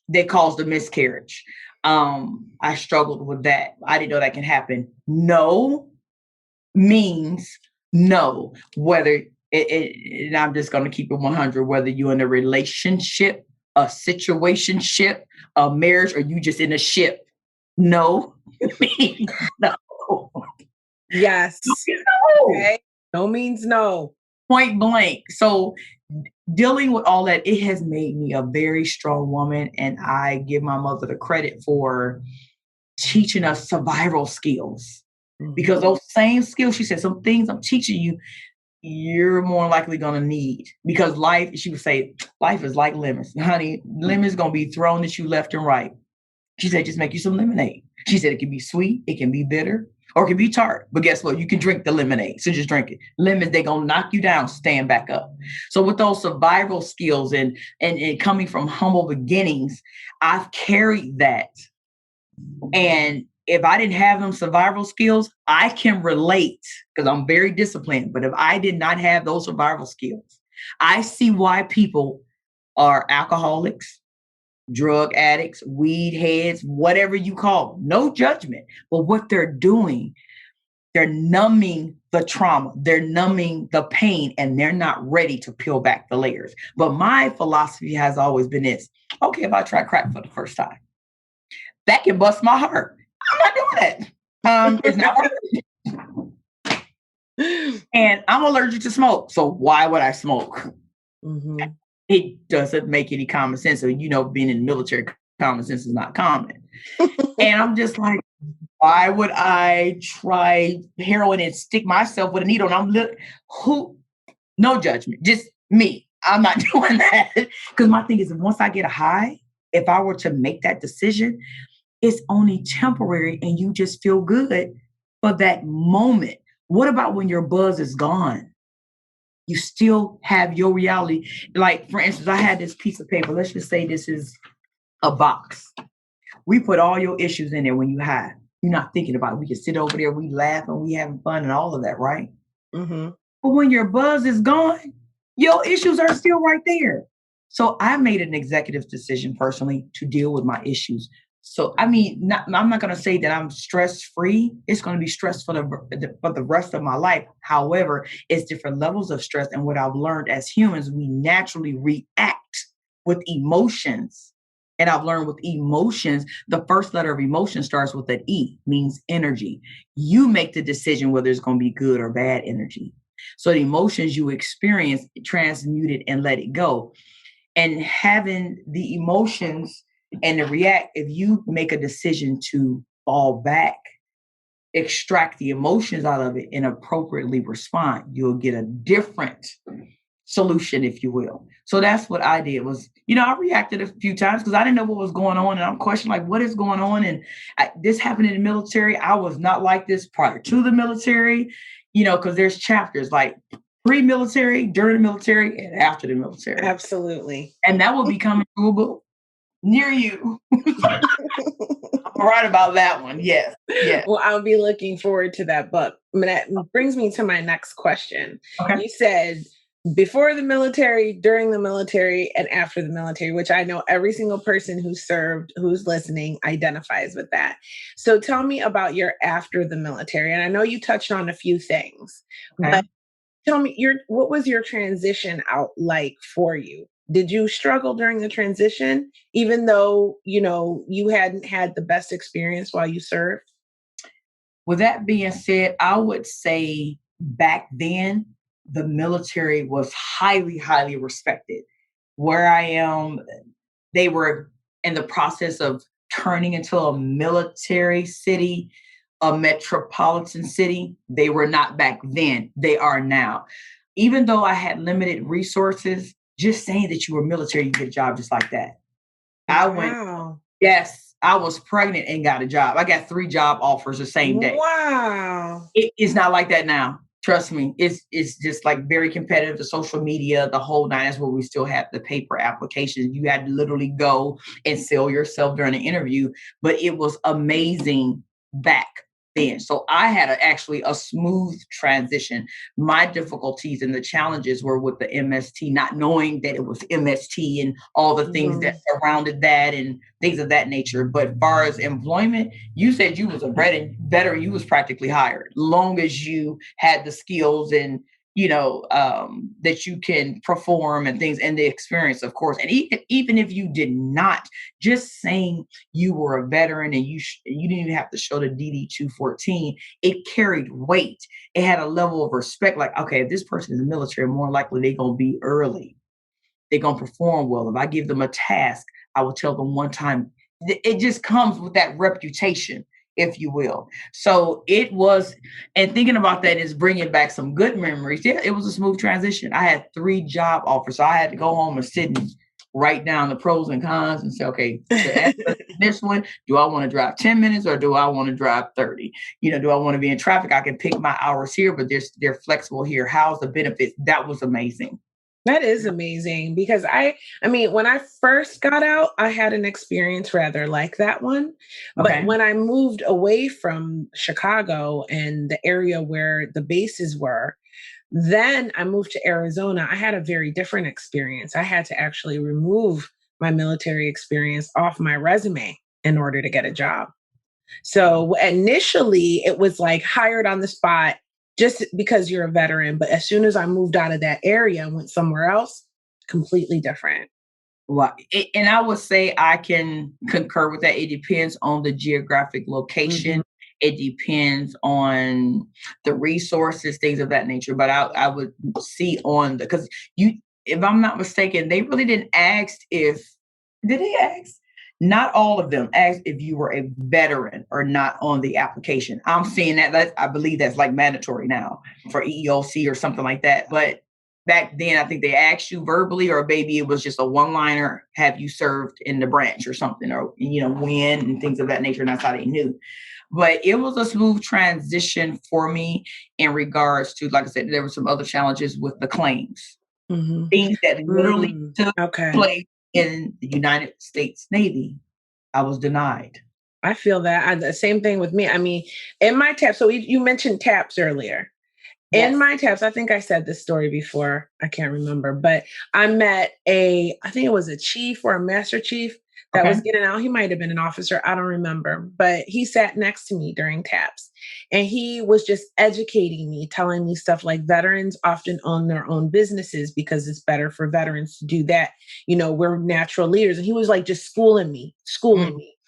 They caused a miscarriage. I struggled with that. I didn't know that can happen. No means no. And I'm just going to keep it 100, whether you're in a relationship, a situationship, a marriage, or you just in a ship. No means no. Yes. No. Okay. No means no. Point blank. So dealing with all that, it has made me a very strong woman. And I give my mother the credit for teaching us survival skills. Because those same skills, she said, some things I'm teaching you, you're more likely going to need. Because life, she would say, life is like lemons. Honey, lemons going to be thrown at you left and right. She said, just make you some lemonade. She said, it can be sweet, it can be bitter, or it can be tart. But guess what? You can drink the lemonade. So just drink it. Lemons, they're going to knock you down, stand back up. So with those survival skills and coming from humble beginnings, I've carried that. And if I didn't have them survival skills, I can relate because I'm very disciplined. But if I did not have those survival skills, I see why people are alcoholics, drug addicts, weed heads, whatever you call them. No judgment. But what they're doing, they're numbing the trauma, they're numbing the pain, and they're not ready to peel back the layers. But my philosophy has always been this: okay, if I try crack for the first time, that can bust my heart. I'm not doing that. It's not and I'm allergic to smoke. So why would I smoke? Mhm. It doesn't make any common sense. So, being in the military, common sense is not common. And I'm just like, why would I try heroin and stick myself with a needle? And who, no judgment, just me. I'm not doing that. Because my thing is, once I get a high, if I were to make that decision, it's only temporary and you just feel good for that moment. What about when your buzz is gone? You still have your reality. Like, for instance, I had this piece of paper. Let's just say this is a box. We put all your issues in there when you high. You're not thinking about it. We can sit over there, we laugh and we having fun and all of that, right? Mhm. But when your buzz is gone, your issues are still right there. So I made an executive decision personally to deal with my issues. So I mean, I'm not going to say that I'm stress free. It's going to be stress for the rest of my life. However, it's different levels of stress, and what I've learned as humans, we naturally react with emotions. And I've learned with emotions, the first letter of emotion starts with an E, means energy. You make the decision whether it's going to be good or bad energy. So the emotions you experience, transmute it and let it go. And having the emotions and to react, if you make a decision to fall back, extract the emotions out of it and appropriately respond, you'll get a different solution, if you will. So that's what I did was, I reacted a few times because I didn't know what was going on. And I'm questioning like, what is going on? And this happened in the military. I was not like this prior to the military, because there's chapters like pre-military, during the military, and after the military. Absolutely. And that will be coming to a book near you. I'm right about that one. Yes. Yes. Well, I'll be looking forward to that book. That brings me to my next question. Okay. You said before the military, during the military, and after the military, which I know every single person who served, who's listening, identifies with that. So tell me about your after the military. And I know you touched on a few things, Okay. but tell me what was your transition out like for you? Did you struggle during the transition, even though, you hadn't had the best experience while you served? With that being said, I would say back then, the military was highly, highly respected. Where I am, they were in the process of turning into a military city, a metropolitan city. They were not back then, they are now. Even though I had limited resources, just saying that you were military, you get a job just like that. I went, Wow. yes, I was pregnant and got a job. I got 3 job offers the same day. Wow. It's not like that now. Trust me. It's just like very competitive. The social media, the whole nine. That's where we still have the paper applications. You had to literally go and sell yourself during the interview. But it was amazing back then. So I had actually a smooth transition. My difficulties and the challenges were with the MST, not knowing that it was MST and all the things that Mhm. surrounded that and things of that nature. But as far as employment, you said you was a veteran, you was practically hired, long as you had the skills and that you can perform and things and the experience, of course. And even if you did not, just saying you were a veteran and you didn't even have to show the DD 214, it carried weight. It had a level of respect. Like, okay, if this person is in the military, more likely they're gonna be early. They're gonna perform well. If I give them a task, I will tell them one time. It just comes with that reputation, if you will. So it was, and thinking about that is bringing back some good memories. Yeah, it was a smooth transition. I had 3 job offers, so I had to go home and sit and write down the pros and cons and say, okay, to access this one, do I want to drive 10 minutes or do I want to drive 30? Do I want to be in traffic? I can pick my hours here, but they're flexible here. How's the benefits? That was amazing. That is amazing because I mean, when I first got out, I had an experience rather like that one. But Okay. when I moved away from Chicago and the area where the bases were, then I moved to Arizona. I had a very different experience. I had to actually remove my military experience off my resume in order to get a job. So initially, it was like hired on the spot just because you're a veteran. But as soon as I moved out of that area and went somewhere else, completely different. Well, and I would say I can concur with that. It depends on the geographic location Hmm. It depends on the resources, things of that nature. But I would see on the, because you, if I'm not mistaken, they really didn't ask if, did they ask? Not all of them asked if you were a veteran or not on the application. I'm seeing that I believe that's like mandatory now for EEOC or something like that. But back then, I think they asked you verbally, or maybe it was just a one liner, have you served in the branch or something, or, when, and things of that nature. And that's how they knew. But it was a smooth transition for me in regards to, like I said, there were some other challenges with the claims, Mhm. things that literally took Okay. place in the United States Navy. I was denied. I feel that. The same thing with me. I mean, in my TAPS, so you mentioned TAPS earlier. In Yes. my TAPS, I think I said this story before. I can't remember, but I met I think it was a chief or a master chief that was Okay. getting out. He might have been an officer. I don't remember, but he sat next to me during TAPS and he was just educating me, telling me stuff like veterans often own their own businesses because it's better for veterans to do that. We're natural leaders. And he was like just schooling Mm, me.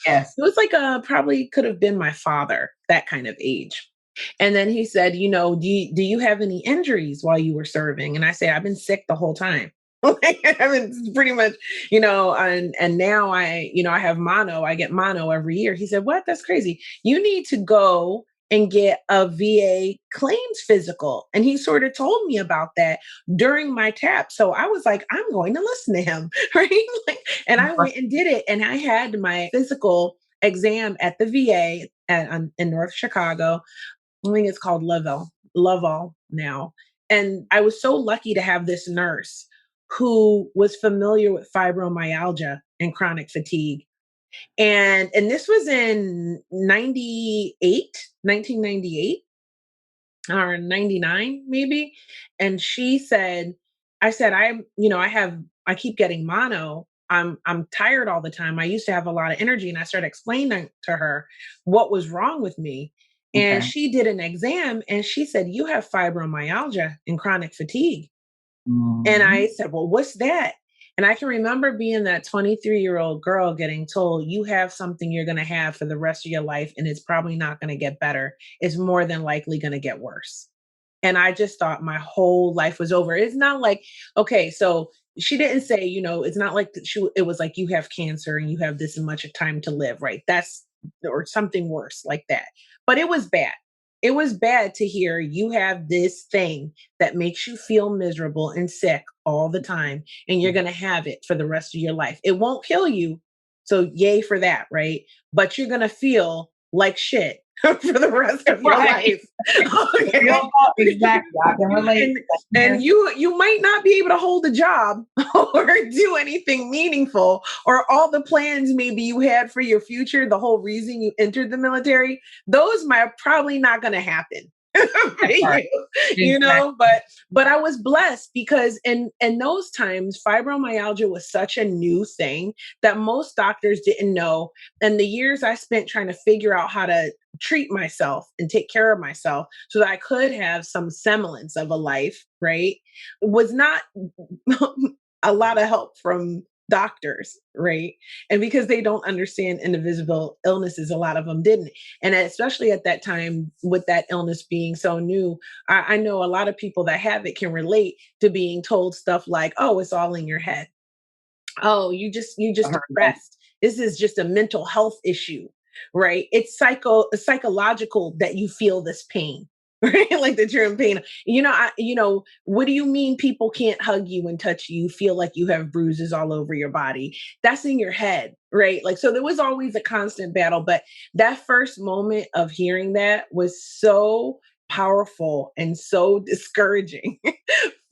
yes. It was like probably could have been my father, that kind of age. And then he said, do you have any injuries while you were serving? And I said, I've been sick the whole time. I've been pretty much, and now I have mono. I get mono every year. He said, what? That's crazy. You need to go and get a VA claims physical. And he sort of told me about that during my tap. So I was like, I'm going to listen to him. Right. And I went and did it. And I had my physical exam at the VA in North Chicago. I think it's called Lovell now. And I was so lucky to have this nurse who was familiar with fibromyalgia and chronic fatigue. And this was in 1998 or 99 maybe. And she said, I said, I keep getting mono. I'm tired all the time. I used to have a lot of energy. And I started explaining to her what was wrong with me. And Okay. she did an exam and she said, you have fibromyalgia and chronic fatigue. And I Mhm. said, well, what's that? And I can remember being that 23-year-old girl getting told, you have something you're going to have for the rest of your life, and it's probably not going to get better. It's more than likely going to get worse. And I just thought my whole life was over. It's not like, okay, so she didn't say, it's not like it was like you have cancer and you have this much time to live, right? That's, or something worse like that. But it was bad. It was bad to hear you have this thing that makes you feel miserable and sick all the time, and you're going to have it for the rest of your life. It won't kill you. So, yay for that, right? But you're going to feel like shit for the rest of your Right. life. Real Okay. talk, exactly. I can relate. and Yes. and you might not be able to hold a job or do anything meaningful, or all the plans maybe you had for your future, the whole reason you entered the military, those might probably not going to happen for That part. you. Exactly. But I was blessed because in those times fibromyalgia was such a new thing that most doctors didn't know. And the years I spent trying to figure out how to treat myself and take care of myself so that I could have some semblance of a life, right? Was not a lot of help from doctors, right? And because they don't understand indivisible illnesses, a lot of them didn't. And especially at that time, with that illness being so new, I know a lot of people that have it can relate to being told stuff like, oh, it's all in your head. Oh, you just I heard that. depressed. This is just a mental health issue, right? It's psychological that you feel this pain. Right, like that you're in pain. What do you mean people can't hug you and touch you? You feel like you have bruises all over your body. That's in your head, right? Like, so there was always a constant battle. But that first moment of hearing that was so powerful and so discouraging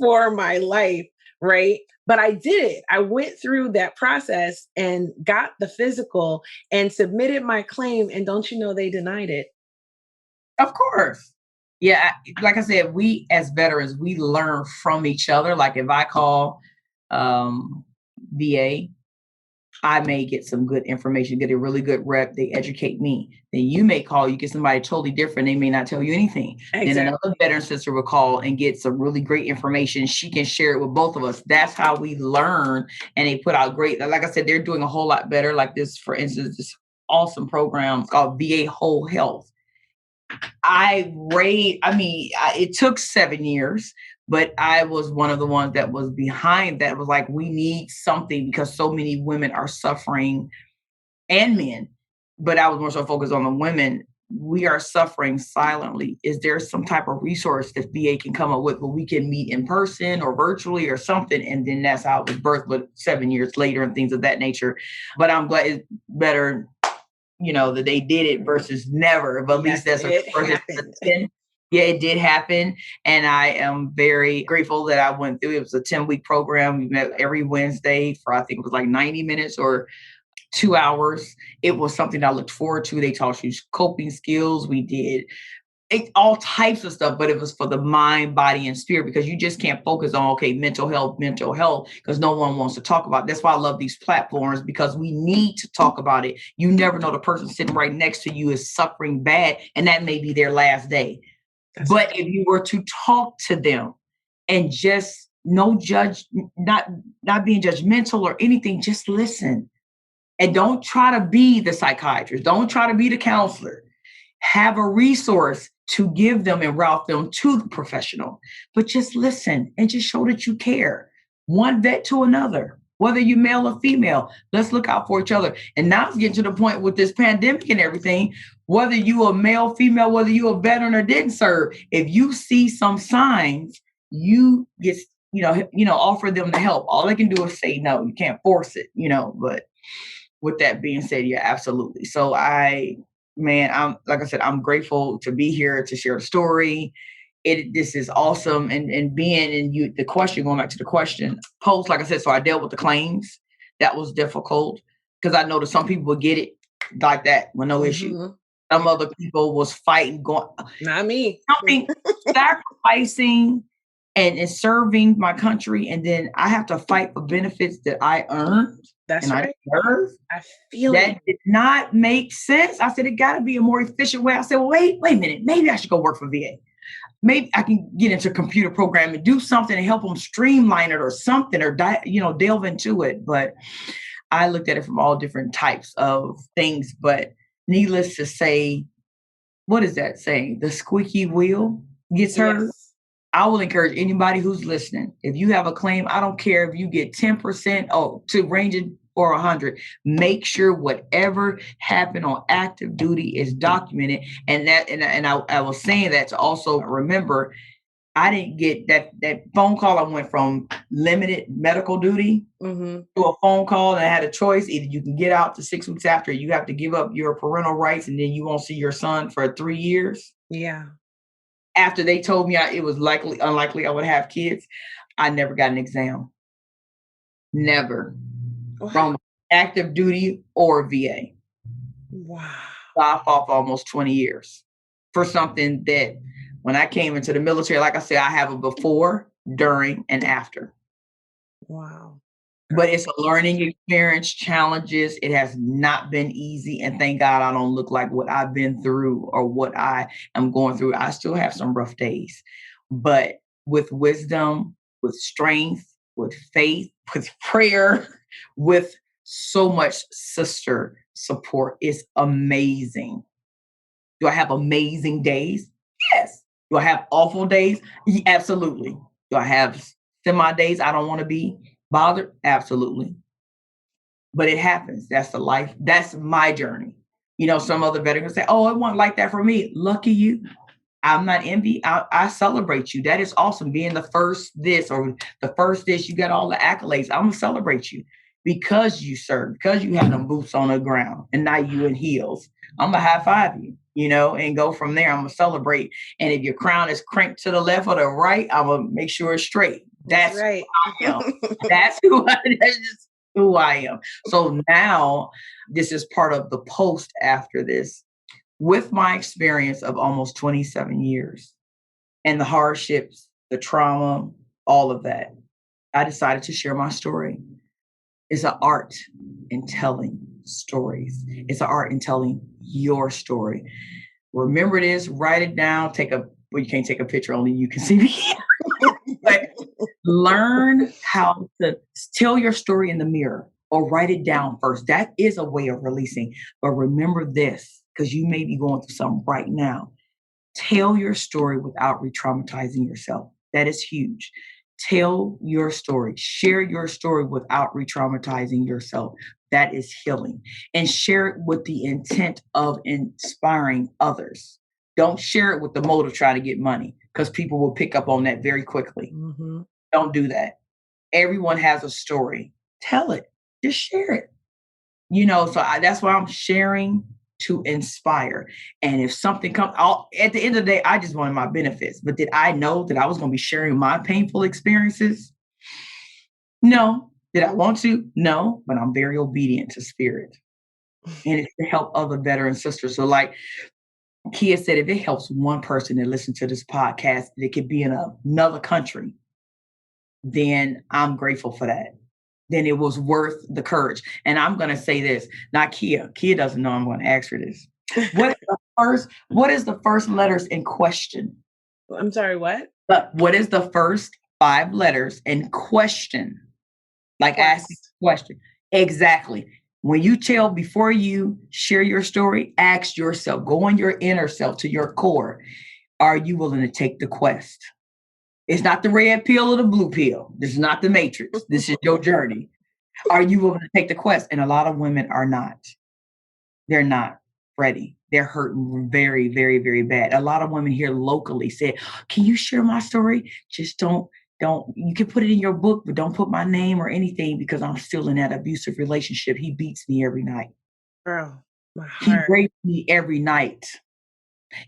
for my life, right? But I did it. I went through that process and got the physical and submitted my claim. And don't you know, they denied it. Of course. Yeah, like I said, we as veterans, we learn from each other. Like if I call um, VA, I may get some good information, get a really good rep. They educate me. Then you may call, you get somebody totally different. They may not tell you anything. Then another Exactly. veteran sister will call and get some really great information. She can share it with both of us. That's how we learn. And they put out great, like I said, they're doing a whole lot better. Like this, for instance, this awesome program called VA Whole Health. It took 7 years, but I was one of the ones that was behind that was like, we need something because so many women are suffering and men, but I was more so focused on the women. We are suffering silently. Is there some type of resource that VA can come up with where we can meet in person or virtually or something? And then that's how it was birthed, but 7 years later and things of that nature. But I'm glad it's better, that they did it versus never. But at least Yes, that's a it versus happened. 10. Yeah, it did happen. And I am very grateful that I went through. It was a 10-week program. We met every Wednesday for, I think it was like 90 minutes or 2 hours. It was something I looked forward to. They taught you coping skills. We did all types of stuff, but it was for the mind, body, and spirit because you just can't focus on, okay, mental health, because no one wants to talk about it. That's why I love these platforms because we need to talk about it. You never know the person sitting right next to you is suffering bad, and that may be their last day. That's But right. if you were to talk to them and just no judge, not being judgmental or anything, just listen. And don't try to be the psychiatrist. Don't try to be the counselor. Have a resource to give them and route them to the professional. But just listen and just show that you care. One vet to another, whether you're male or female, let's look out for each other. And now it's getting to the point with this pandemic and everything, whether you a male, female, whether you a veteran or didn't serve, if you see some signs, you get, offer them the help. All they can do is say no. You can't force it, but with that being said, yeah, absolutely. So I'm like I said, I'm grateful to be here to share the story. This is awesome, and being in you, the question going back to the question posed, like I said, so I dealt with the claims. That was difficult because I know that some people would get it like that with no issue. Mhm. Some other people was fighting, going Not me. something, sacrificing and serving my country, and then I have to fight for benefits that I earned That's and I right. deserve. I feel you. That did not make sense. I said, it got to be a more efficient way. I said, well, wait a minute. Maybe I should go work for VA. Maybe I can get into computer programming, do something to help them streamline it or something, or delve into it. But I looked at it from all different types of things. But needless to say, what is that saying? The squeaky wheel gets heard. Yes. I will encourage anybody who's listening. If you have a claim, I don't care if you get 10% to ranging or 100. Make sure whatever happened on active duty is documented. And I was saying that to also remember, I didn't get that phone call. I went from limited medical duty Mhm. to a phone call, and I had a choice. Either you can get out to 6 weeks after, you have to give up your parental rights, and then you won't see your son for 3 years Yeah. after they told me it was unlikely I would have kids. I never got an exam. Never. Wow. From active duty or VA. Wow. I fought for almost 20 years for something that when I came into the military, like I said, I have a before, during, and after. Wow. But it's a learning experience, challenges. It has not been easy. And thank God I don't look like what I've been through or what I am going through. I still have some rough days, but with wisdom, with strength, with faith, with prayer, with so much sister support, it's amazing. Do I have amazing days? Yes. Do I have awful days? Absolutely. Do I have semi days I don't want to be bothered? Absolutely. But it happens. That's the life. That's my journey. Some other veterans say, oh, it wasn't like that for me. Lucky you. I'm not envy. I celebrate you. That is awesome. Being the first this or the first this, you got all the accolades. I'm gonna celebrate you because you served, because you had them boots on the ground, and now you in heels. I'm gonna high five you, and go from there. I'm gonna celebrate. And if your crown is cranked to the left or the right, I'm gonna make sure it's straight. That's That's right. who I am. That's just who I am. So now this is part of the post after this with my experience of almost 27 years and the hardships, the trauma, all of that, I decided to share my story. It's an art in telling stories. It's an art in telling your story. Remember this, write it down, well, you can't take a picture, only you can see me. But learn how to tell your story in the mirror or write it down first. That is a way of releasing. But remember this, because you may be going through something right now. Tell your story without re-traumatizing yourself. That is huge. Tell your story. Share your story without re-traumatizing yourself. That is healing. And share it with the intent of inspiring others. Don't share it with the motive trying to get money because people will pick up on that very quickly. Mm-hmm. Don't do that. Everyone has a story. Tell it. Just share it. That's why I'm sharing to inspire. And if something comes out at the end of the day, I just wanted my benefits. But did I know that I was going to be sharing my painful experiences? No. Did I want to? No. But I'm very obedient to spirit. And it's to help other veteran sisters. So, like Kia said, if it helps one person to listen to this podcast, it could be in another country, then I'm grateful for that. Then it was worth the courage. And I'm going to say this, not Kia. Kia doesn't know I'm going to ask her this. What is the first letters in question? I'm sorry, what? But what is the first 5 letters in question? Like asking a question. Exactly. When you tell, before you share your story, ask yourself, go on your inner self to your core. Are you willing to take the quest? It's not the red pill or the blue pill. This is not the matrix. This is your journey. Are you willing to take the quest? And a lot of women are not. They're not ready. They're hurting very, very, very bad. A lot of women here locally said, can you share my story? Just don't, you can put it in your book, but don't put my name or anything because I'm still in that abusive relationship. He beats me every night. Girl, my He heart. rapes me every night.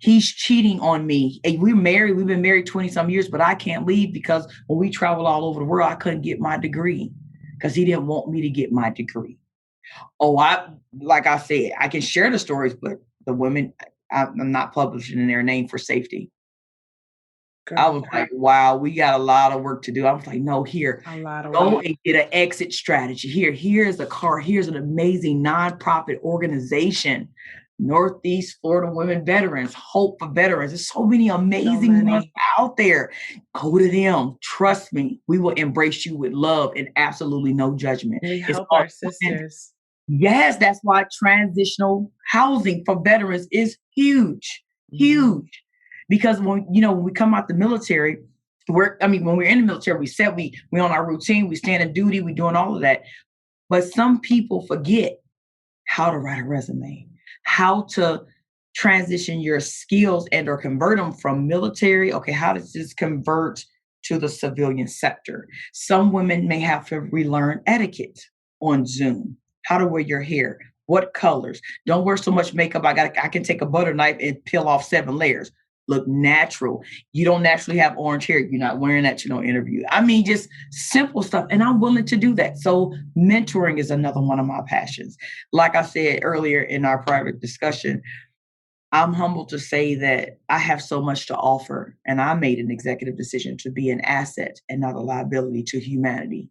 He's cheating on me. And we're married. We've been married 20 some years, but I can't leave because when we travel all over the world, I couldn't get my degree because he didn't want me to get my degree. Oh, like I said, I can share the stories, but the women, I'm not publishing in their name for safety. Girl, I was like, wow, we got a lot of work to do. I was like, no, here, a lot of go work. and get an exit strategy. Here's a car. Here's an amazing nonprofit organization. Northeast Florida Women Veterans, Hope for Veterans. There's so many amazing ones out there. Go to them. Trust me, we will embrace you with love and absolutely no judgment. We It's help all our sisters. Yes, that's why transitional housing for veterans is huge, huge. Because when we come out the military, when we're in the military, we on our routine, we stand in duty, we doing all of that. But some people forget how to write a resume, how to transition your skills and or convert them from military. Okay, how does this convert to the civilian sector? Some women may have to relearn etiquette on Zoom, how to wear your hair, what colors. Don't wear so much makeup. I can take a butter knife and peel off 7 layers. Look natural. You don't naturally have orange hair. You're not wearing that to no interview. I mean, just simple stuff. And I'm willing to do that. So mentoring is another one of my passions. Like I said earlier in our private discussion, I'm humbled to say that I have so much to offer. And I made an executive decision to be an asset and not a liability to humanity.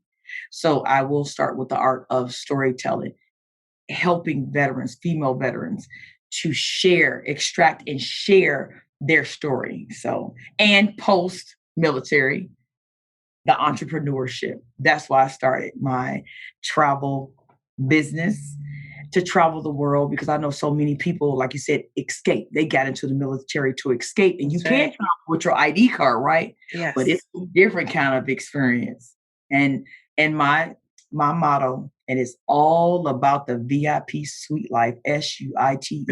So I will start with the art of storytelling, helping veterans, female veterans, to extract and share their story. So, and post military, the entrepreneurship. That's why I started my travel business, to travel the world, because I know so many people, like you said, escape. They got into the military to escape, and you can't travel with your ID card, right? Yes. But it's a different kind of experience. And my motto, and it's all about the VIP suite life, SUITE.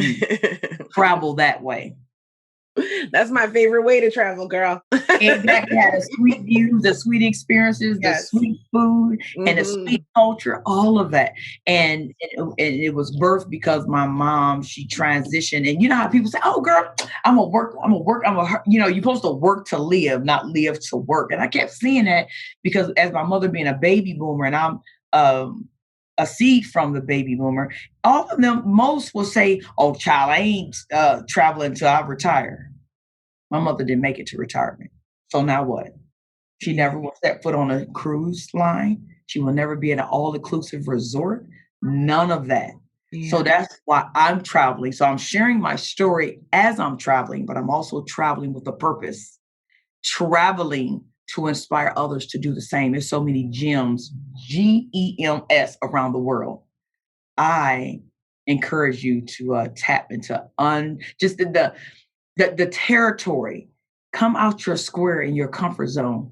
Travel that way. That's my favorite way to travel, girl. Exactly. Yeah, the sweet views, the sweet experiences, the sweet food, and the sweet culture, all of that. And it was birthed because my mom, she transitioned. And you know how people say, oh, girl, I'm going to work. You're supposed to work to live, not live to work. And I kept seeing that because as my mother being a baby boomer, and I'm a seed from the baby boomer, all of them, most will say, oh, child, I ain't traveling till I retire. My mother didn't make it to retirement. So now what? She never will step foot on a cruise line. She will never be in an all-inclusive resort. None of that. Yeah. So that's why I'm traveling. So I'm sharing my story as I'm traveling, but I'm also traveling with a purpose. Traveling to inspire others to do the same. There's so many gems, GEMS, around the world. I encourage you to tap into just the the territory. Come out your square in your comfort zone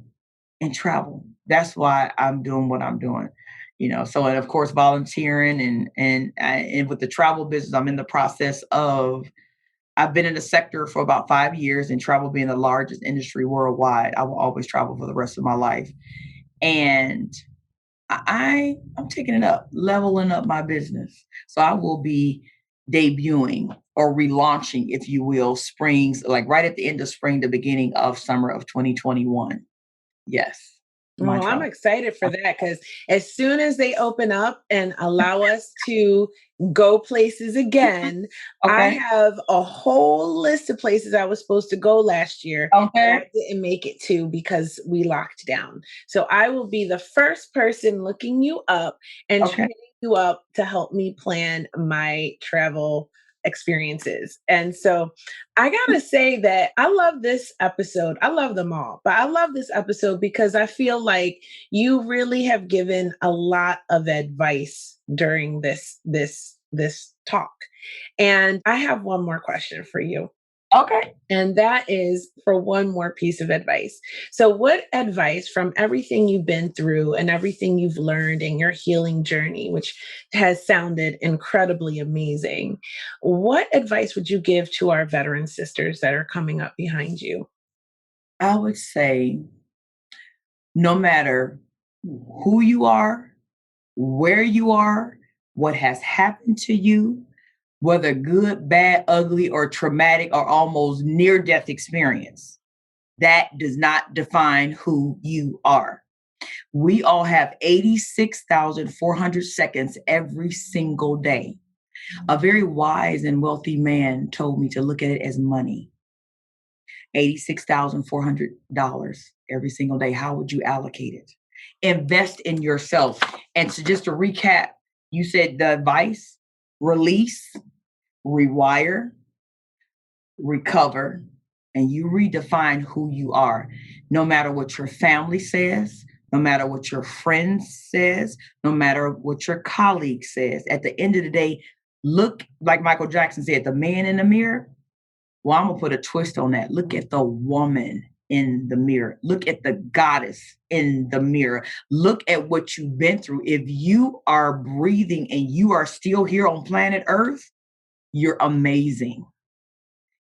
and travel. That's why I'm doing what I'm doing. So and of course volunteering and with the travel business, I'm in the process of I've been in the sector for about 5 years, and travel being the largest industry worldwide. I will always travel for the rest of my life. And I'm taking it up, leveling up my business. So I will be debuting or relaunching, if you will, springs, like right at the end of spring, the beginning of summer of 2021. Yes, my Well, I'm travel. excited for that because as soon as they open up and allow us to go places again, I Okay. have a whole list of places I was supposed to go last year that I Okay. didn't make it to because we locked down. So I will be the first person looking you up and Okay. hitting you up to help me plan my travel experiences. And so I gotta say that I love this episode. I love them all, but I love this episode because I feel like you really have given a lot of advice during this talk. And I have one more question for you. Okay. And that is for one more piece of advice. So, what advice from everything you've been through and everything you've learned in your healing journey, which has sounded incredibly amazing, what advice would you give to our veteran sisters that are coming up behind you? I would say no matter who you are, where you are, what has happened to you, whether good, bad, ugly, or traumatic, or almost near death experience, that does not define who you are. We all have 86,400 seconds every single day. A very wise and wealthy man told me to look at it as money. $86,400 every single day. How would you allocate it? Invest in yourself. And so, just to recap, you said the advice: release, rewire, recover, and you redefine who you are. No matter what your family says, no matter what your friends says, no matter what your colleague says. At the end of the day, look, like Michael Jackson said, the man in the mirror. Well, I'm gonna put a twist on that. Look at the woman in the mirror. Look at the goddess in the mirror. Look at what you've been through. If you are breathing and you are still here on planet Earth, you're amazing.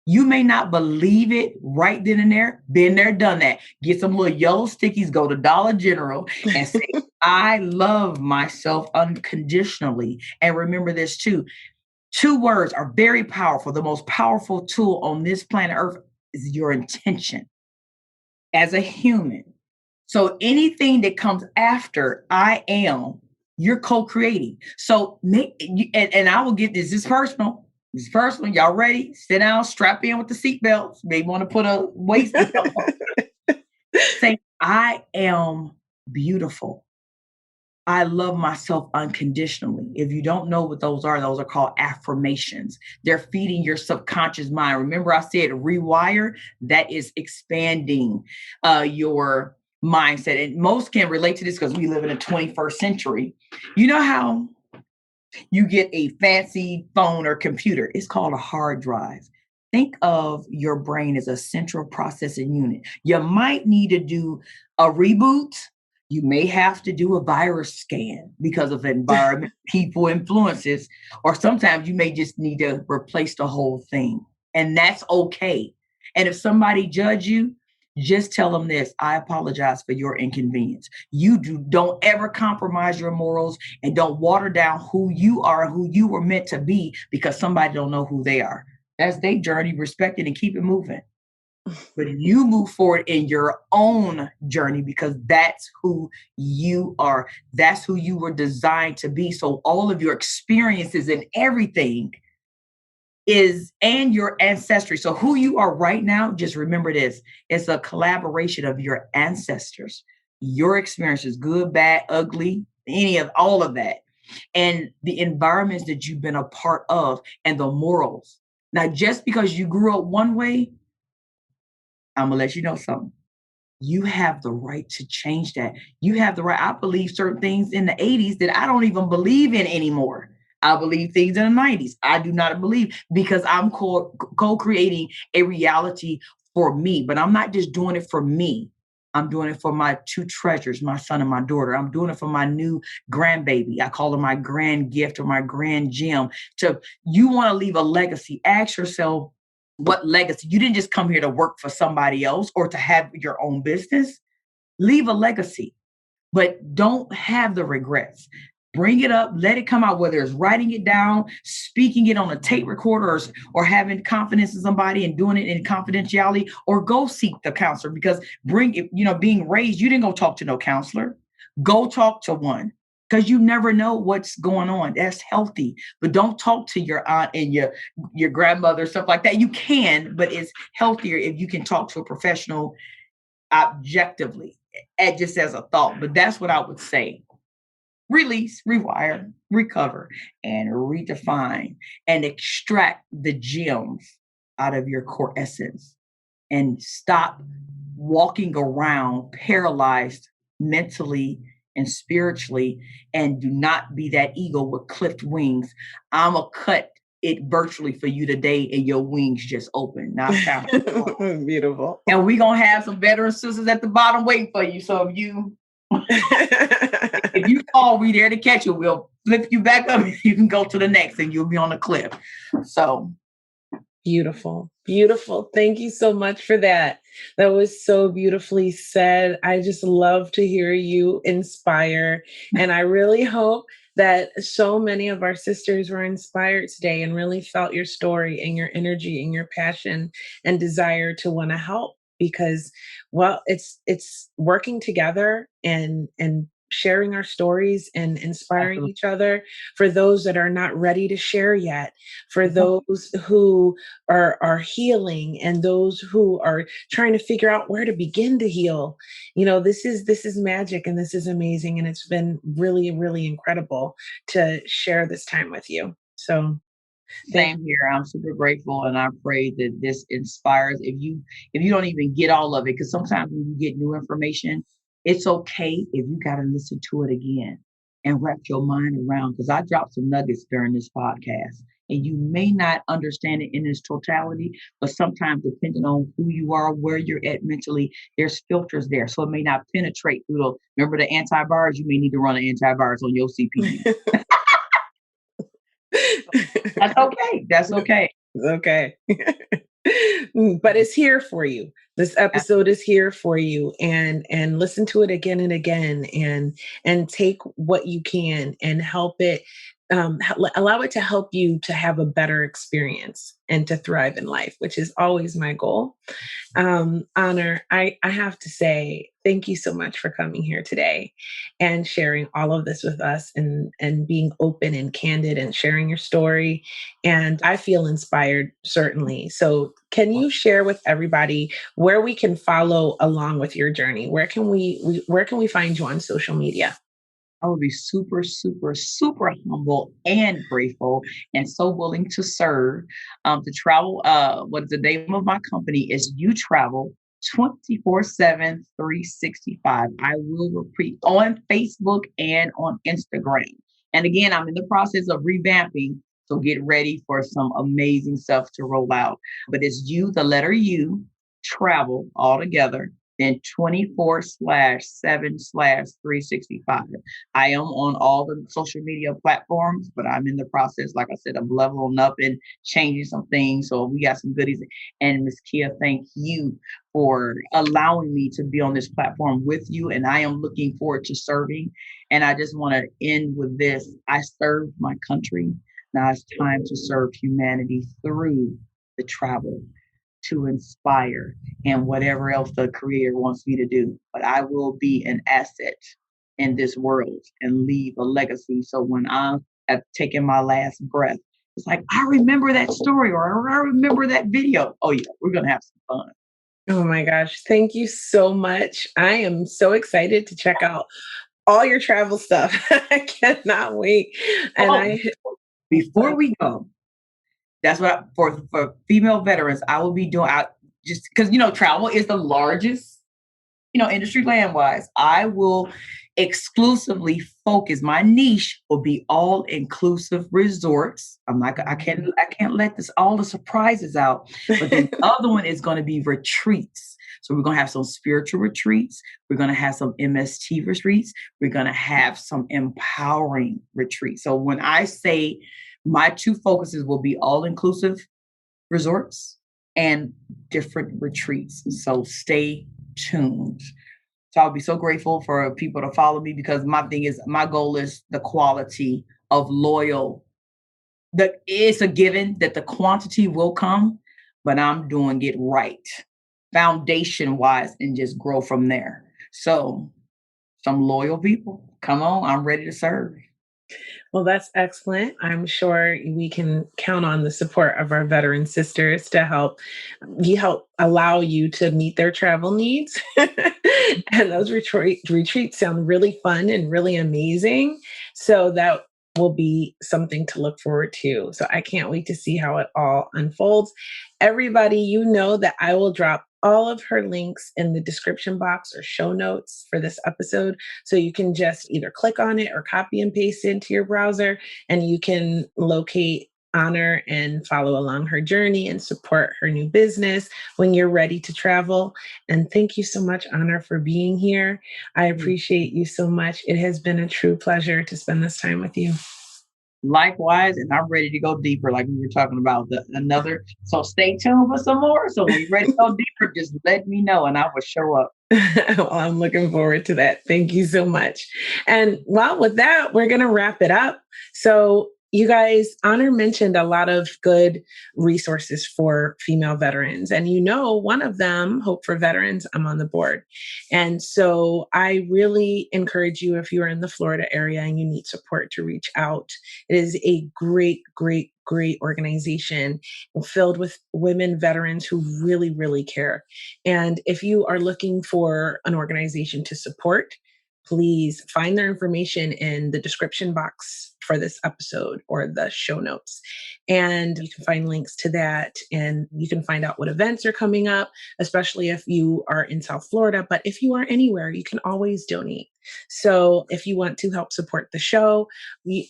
You may not believe it right then and there. Been there, done that. Get some little yellow stickies, go to Dollar General and say, I love myself unconditionally. And remember this too: two words are very powerful. The most powerful tool on this planet Earth is your intention as a human. So anything that comes after I am, you're co-creating. So and I will get this. This is personal. This is personal. Y'all ready? Sit down, strap in with the seatbelts. Maybe want to put a waist belt on. Say, I am beautiful. I love myself unconditionally. If you don't know what those are called affirmations. They're feeding your subconscious mind. Remember, I said rewire, that is expanding your mindset. And most can relate to this because we live in the 21st century. You know how you get a fancy phone or computer? It's called a hard drive. Think of your brain as a central processing unit. You might need to do a reboot. You may have to do a virus scan because of environment, people, influences, or sometimes you may just need to replace the whole thing. And that's okay. And if somebody judge you, just tell them this: I apologize for your inconvenience. Don't ever compromise your morals, and don't water down who you are, who you were meant to be, because somebody don't know who they are. That's their journey. Respect it and keep it moving. But you move forward in your own journey because that's who you are. That's who you were designed to be. So all of your experiences and everything and your ancestry. So who you are right now, just remember this: it's a collaboration of your ancestors, your experiences, good, bad, ugly, any of all of that, and the environments that you've been a part of, and the morals. Now, just because you grew up one way, I'm gonna let you know something. You have the right to change that. You have the right. I believe certain things in the 80s that I don't even believe in anymore. I believe things in the 90s. I do not believe because I'm co-creating a reality for me, but I'm not just doing it for me. I'm doing it for my two treasures, my son and my daughter. I'm doing it for my new grandbaby. I call her my grand gift or my grand gem. To you want to leave a legacy, ask yourself what legacy. You didn't just come here to work for somebody else or to have your own business. Leave a legacy, but don't have the regrets. Bring it up, let it come out, whether it's writing it down, speaking it on a tape recorder, or having confidence in somebody and doing it in confidentiality, or go seek the counselor because bring it, being raised, you didn't go talk to no counselor. Go talk to one because you never know what's going on. That's healthy. But don't talk to your aunt and your grandmother, stuff like that. You can, but it's healthier if you can talk to a professional objectively, just as a thought. But that's what I would say. Release, rewire, recover, and redefine and extract the gems out of your core essence and stop walking around paralyzed mentally and spiritually, and do not be that eagle with clipped wings. I'm going to cut it virtually for you today and your wings just open. Now it's time. Beautiful. And we're going to have some veteran sisters at the bottom waiting for you. So if you fall, we there to catch you. We'll flip you back up. You can go to the next and you'll be on the cliff. So beautiful. Beautiful. Thank you so much for that. That was so beautifully said. I just love to hear you inspire. And I really hope that so many of our sisters were inspired today and really felt your story and your energy and your passion and desire to want to help because well it's working together and sharing our stories and inspiring absolutely. each other for those that are not ready to share yet, for those who are healing and those who are trying to figure out where to begin to heal. This is magic and this is amazing and it's been really really incredible to share this time with you. So thank Same here. I'm super grateful, and I pray that this inspires. If you don't even get all of it, because sometimes when you get new information, it's okay if you got to listen to it again and wrap your mind around. Because I dropped some nuggets during this podcast, and you may not understand it in its totality, but sometimes depending on who you are, where you're at mentally, there's filters there, so it may not penetrate through the. Remember the antivirus? You may need to run an antivirus on your CPU. That's okay. That's okay. okay. But it's here for you. This episode is here for you, and listen to it again and again, and take what you can and help it, allow it to help you to have a better experience and to thrive in life, which is always my goal. Honor, I have to say thank you so much for coming here today and sharing all of this with us and being open and candid and sharing your story. And I feel inspired, certainly. So can you share with everybody where we can follow along with your journey? Where can we find you on social media? I would be super, super, super humble and grateful and so willing to serve, to travel. What is the name of my company is You Travel 24/7, 365. I will repeat on Facebook and on Instagram. And again, I'm in the process of revamping. So get ready for some amazing stuff to roll out. But it's you, the letter U, travel all together, then 24/7/365. I am on all the social media platforms, but I'm in the process, like I said, of leveling up and changing some things. So we got some goodies. And Miss Kia, thank you for allowing me to be on this platform with you. And I am looking forward to serving. And I just want to end with this. I served my country. Now it's time to serve humanity through the travel to inspire and whatever else the creator wants me to do. But I will be an asset in this world and leave a legacy. So when I have taken my last breath, it's like, I remember that story or I remember that video. Oh, yeah, we're going to have some fun. Oh my gosh, thank you so much. I am so excited to check out all your travel stuff. I cannot wait. And Oh, I before we go, that's what for female veterans, I will be doing. I just because travel is the largest industry land wise. I will exclusively focus. My niche will be all inclusive resorts. I'm not. I can't let this all the surprises out. But then the other one is going to be retreats. So we're going to have some spiritual retreats. We're going to have some MST retreats. We're going to have some empowering retreats. So when I say my two focuses will be all inclusive resorts and different retreats. So stay tuned. So I'll be so grateful for people to follow me because my goal is the quality of loyal. It's a given that the quantity will come, but I'm doing it right, foundation wise, and just grow from there. So some loyal people, come on, I'm ready to serve. Well, that's excellent. I'm sure we can count on the support of our veteran sisters to help allow you to meet their travel needs. And those retreats sound really fun and really amazing. So that will be something to look forward to. So I can't wait to see how it all unfolds. Everybody, you know that I will drop all of her links in the description box or show notes for this episode. So you can just either click on it or copy and paste it into your browser, and you can locate Honor and follow along her journey and support her new business when you're ready to travel. And thank you so much, Honor, for being here. I appreciate you so much. It has been a true pleasure to spend this time with you. Likewise, and I'm ready to go deeper, like we were talking about the another. So stay tuned for some more. So when you're ready to go deeper, just let me know and I will show up. Well, I'm looking forward to that. Thank you so much. And well, with that, we're going to wrap it up. So, you guys, Honor mentioned a lot of good resources for female veterans. And you know, one of them, Hope for Veterans, I'm on the board. And so I really encourage you, if you're in the Florida area and you need support, to reach out. It is a great organization filled with women veterans who really, really care. And if you are looking for an organization to support, please find their information in the description box for this episode or the show notes. And you can find links to that, and you can find out what events are coming up, especially if you are in South Florida. But if you are anywhere, you can always donate. So if you want to help support the show,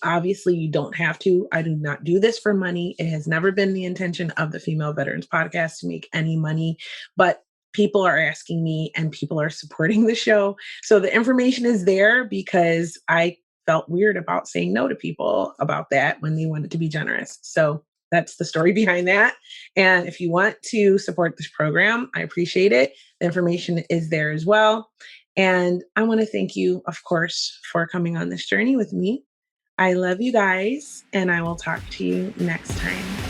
obviously you don't have to. I do not do this for money. It has never been the intention of the Female Veterans Podcast to make any money, but people are asking me and people are supporting the show. So the information is there because I felt weird about saying no to people about that when they wanted to be generous. So that's the story behind that. And if you want to support this program, I appreciate it. The information is there as well. And I want to thank you, of course, for coming on this journey with me. I love you guys, and I will talk to you next time.